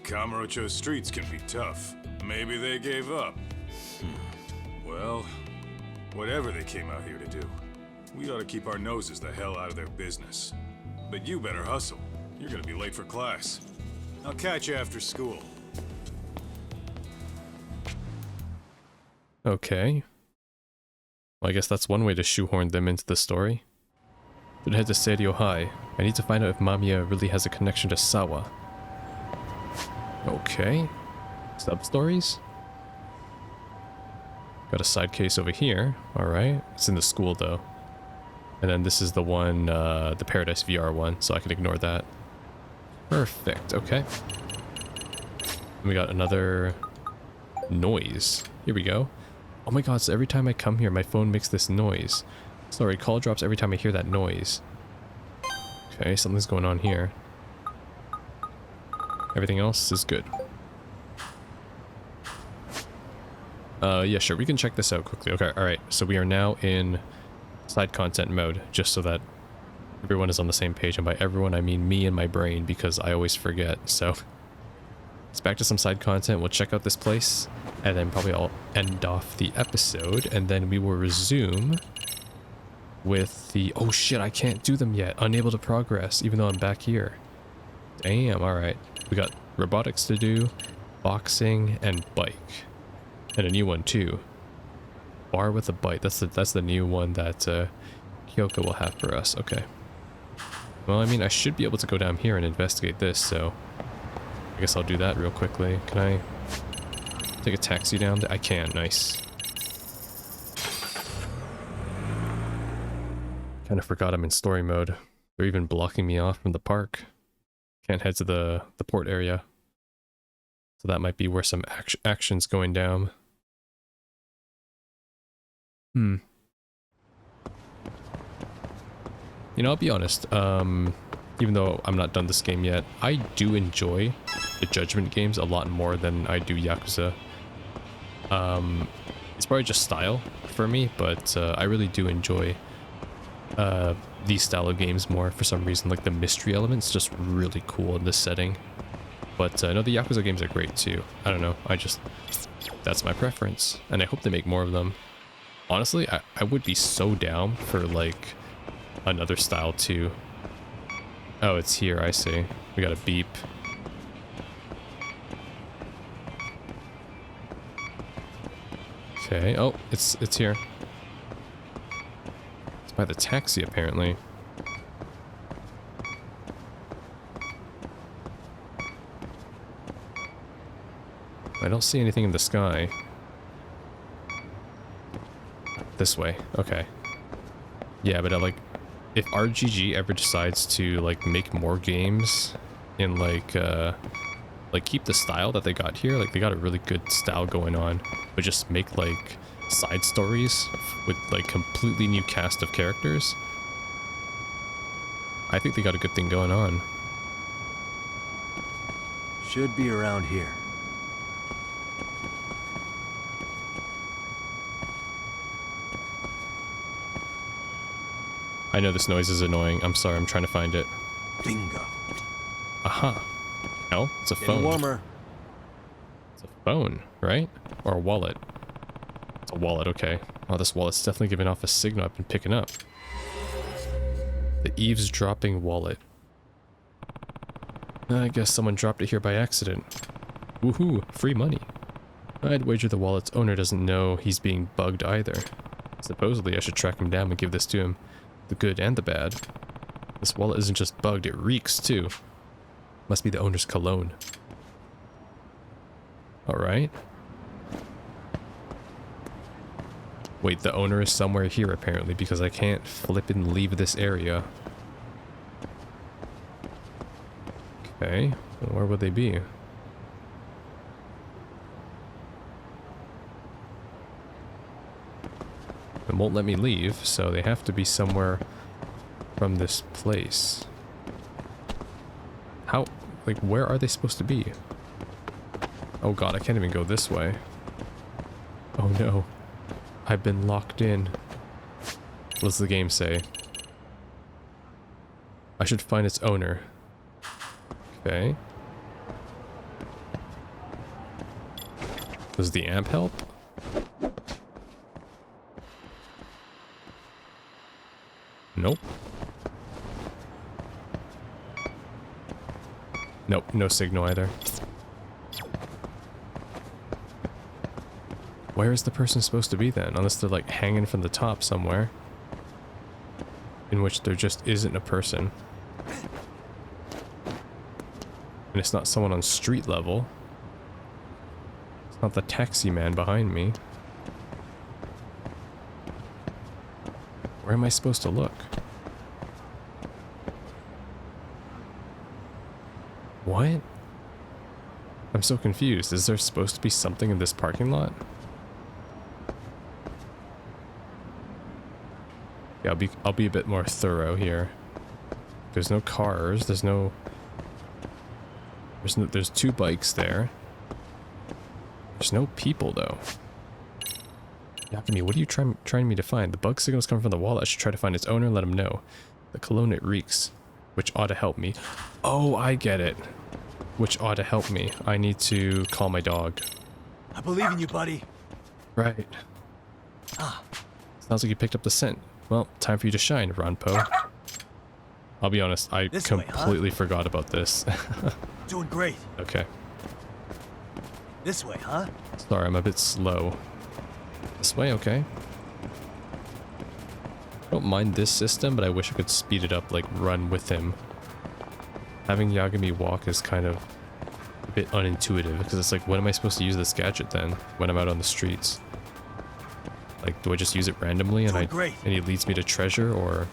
Kamurocho streets can be tough. Maybe they gave up. Well, whatever they came out here to do, we ought to keep our noses the hell out of their business. But you better hustle. You're gonna be late for class. I'll catch you after school. Okay. Well, I guess that's one way to shoehorn them into the story. Should head to Seirio High. I need to find out if Mamiya really has a connection to Sawa. Okay. Sub-stories? Got a side case over here. Alright. It's in the school, though. And then this is the one, the Paradise VR one, so I can ignore that. Perfect. Okay. And we got another noise. Here we go. Oh my god, so every time I come here, my phone makes this noise. Sorry, call drops every time I hear that noise. Okay, something's going on here. Everything else is good. Yeah, sure, we can check this out quickly. Okay, alright, so we are now in side content mode, just so that everyone is on the same page. And by everyone, I mean me and my brain, because I always forget, so... It's back to some side content. We'll check out this place, and then probably I'll end off the episode, and then we will resume with the... Oh shit, I can't do them yet. Unable to progress, even though I'm back here. Damn, alright. We got robotics to do, boxing, and bike. And a new one too. Bar with a bite. That's the new one that Kyoko will have for us. Okay. Well, I mean, I should be able to go down here and investigate this, so... I guess I'll do that real quickly. Can I take a taxi down there? I can. Nice. Kind of forgot I'm in story mode. They're even blocking me off from the park. Can't head to the port area. So that might be where some action's going down. You know, I'll be honest. Even though I'm not done this game yet, I do enjoy the Judgment games a lot more than I do Yakuza. It's probably just style for me, but I really do enjoy these style of games more for some reason. Like the mystery element's just really cool in this setting. But I know the Yakuza games are great too. I don't know, that's my preference. And I hope they make more of them. Honestly, I would be so down for like another style too. Oh, it's here, I see. We got a beep. Okay, oh, it's here. It's by the taxi, apparently. I don't see anything in the sky. This way, okay. Yeah, but if RGG ever decides to like make more games and like keep the style that they got here, like they got a really good style going on, but just make like side stories with like completely new cast of characters, I think they got a good thing going on. Should be around here. I know this noise is annoying. I'm sorry, I'm trying to find it. Bingo. Aha. No, it's a phone. Getting warmer. It's a phone, right? Or a wallet. It's a wallet, okay. Oh, this wallet's definitely giving off a signal I've been picking up. The eavesdropping wallet. I guess someone dropped it here by accident. Woohoo, free money. I'd wager the wallet's owner doesn't know he's being bugged either. Supposedly, I should track him down and give this to him. The good and the bad. This wallet isn't just bugged, it reeks too. Must be the owner's cologne. Alright. Wait, the owner is somewhere here apparently, because I can't flip and leave this area. Okay, well, where would they be? It won't let me leave, so they have to be somewhere from this place. How, like, where are they supposed to be? Oh god, I can't even go this way. Oh no. I've been locked in. What does the game say? I should find its owner. Okay. Does the amp help? Nope. Nope, no signal either. Where is the person supposed to be then? Unless they're like hanging from the top somewhere. In which there just isn't a person. And it's not someone on street level. It's not the taxi man behind me. Where am I supposed to look? What? I'm so confused. Is there supposed to be something in this parking lot? Yeah, I'll be a bit more thorough here. There's no cars. There's 2 bikes there. There's no people though. Yakumi, what are you trying me to find? The bug signals come from the wall. I should try to find its owner and let him know. The cologne it reeks, which ought to help me. Oh, I get it. Which ought to help me. I need to call my dog. I believe in you, buddy. Right. Sounds like you picked up the scent. Well, time for you to shine, Ronpo. I'll be honest, I completely forgot about this. Doing great. Okay. This way, huh? Sorry, I'm a bit slow. This way, okay. I don't mind this system, but I wish I could speed it up, like run with him. Having Yagami walk is kind of a bit unintuitive, because it's like, when am I supposed to use this gadget then, when I'm out on the streets? Like, do I just use it randomly and he leads me to treasure, or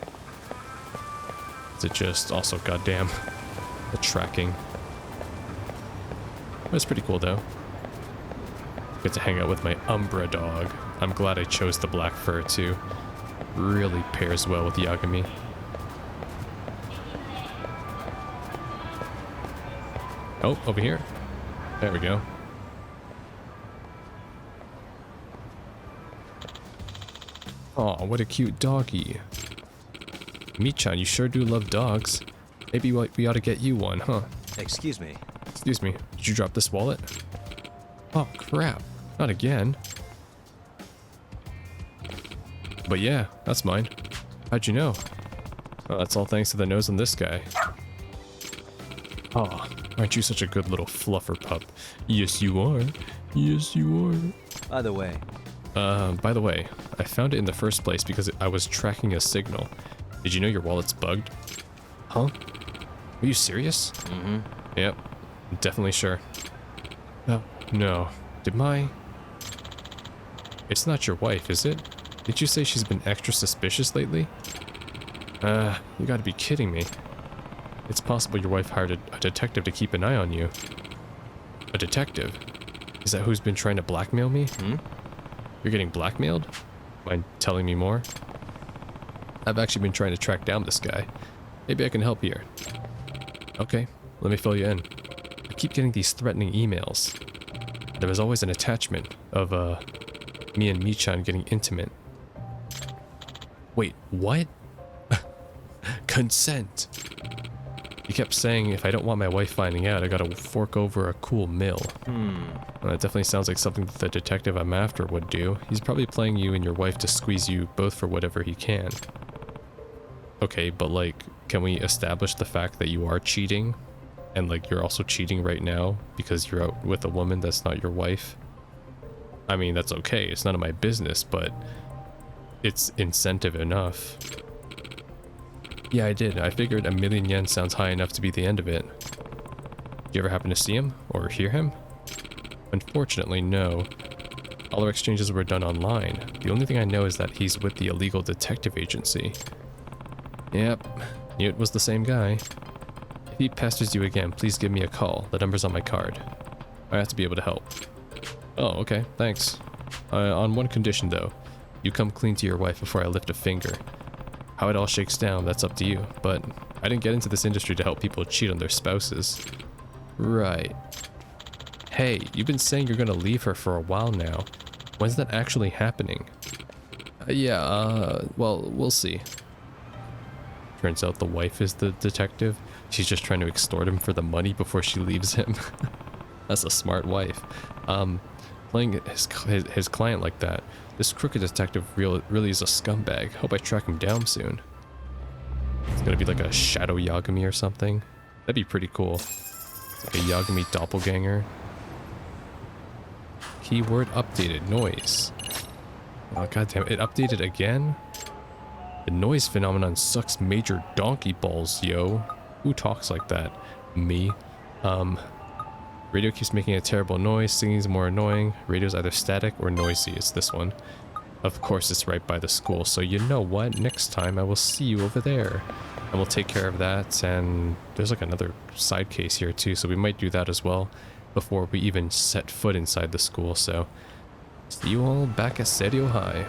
is it just also goddamn the tracking? But it's pretty cool though. Get to hang out with my Umbra dog. I'm glad I chose the black fur too. Really pairs well with Yagami. Oh, over here. There we go. Aw, what a cute doggy. Michan, you sure do love dogs. Maybe we ought to get you one, huh? Excuse me. Excuse me, did you drop this wallet? Oh, crap. Not again. But yeah, that's mine. How'd you know? Oh, that's all thanks to the nose on this guy. Oh, aren't you such a good little fluffer pup? Yes, you are. Yes, you are. By the way. By the way, I found it in the first place because I was tracking a signal. Did you know your wallet's bugged? Huh? Are you serious? Mm-hmm. Yep. Definitely sure. Oh, no. Did my... It's not your wife, is it? Did you say she's been extra suspicious lately? You gotta be kidding me. It's possible your wife hired a detective to keep an eye on you. A detective? Is that who's been trying to blackmail me? You're getting blackmailed? Mind telling me more? I've actually been trying to track down this guy. Maybe I can help here. Okay, let me fill you in. I keep getting these threatening emails. There was always an attachment of, me and Michan getting intimate. Wait, what? Consent! He kept saying if I don't want my wife finding out, I gotta fork over a cool mill. Well, that definitely sounds like something that the detective I'm after would do. He's probably playing you and your wife to squeeze you both for whatever he can. Okay, but like, can we establish the fact that you are cheating? And like, you're also cheating right now because you're out with a woman that's not your wife? I mean, that's okay. It's none of my business, but it's incentive enough. Yeah, I did. I figured 1,000,000 yen sounds high enough to be the end of it. Did you ever happen to see him? Or hear him? Unfortunately, no. All our exchanges were done online. The only thing I know is that he's with the illegal detective agency. Yep, knew it was the same guy. If he pesters you again, please give me a call. The number's on my card. I have to be able to help. Oh, okay, thanks. On one condition, though. You come clean to your wife before I lift a finger. How it all shakes down, that's up to you, but I didn't get into this industry to help people cheat on their spouses. Right. Hey, you've been saying you're gonna leave her for a while now. When's that actually happening? Well, we'll see. Turns out the wife is the detective. She's just trying to extort him for the money before she leaves him. That's a smart wife. Playing his client like that. This crooked detective really is a scumbag. Hope I track him down soon. It's gonna be like a shadow Yagami or something. That'd be pretty cool. Like a Yagami doppelganger. Keyword updated. Noise. Oh, goddamn. It updated again? The noise phenomenon sucks major donkey balls, yo. Who talks like that? Me. Radio keeps making a terrible noise. Singing's more annoying. Radio's either static or noisy. It's this one. Of course, it's right by the school. So you know what? Next time I will see you over there. And we'll take care of that. And there's like another side case here too. So we might do that as well before we even set foot inside the school. So see you all back at Serio High.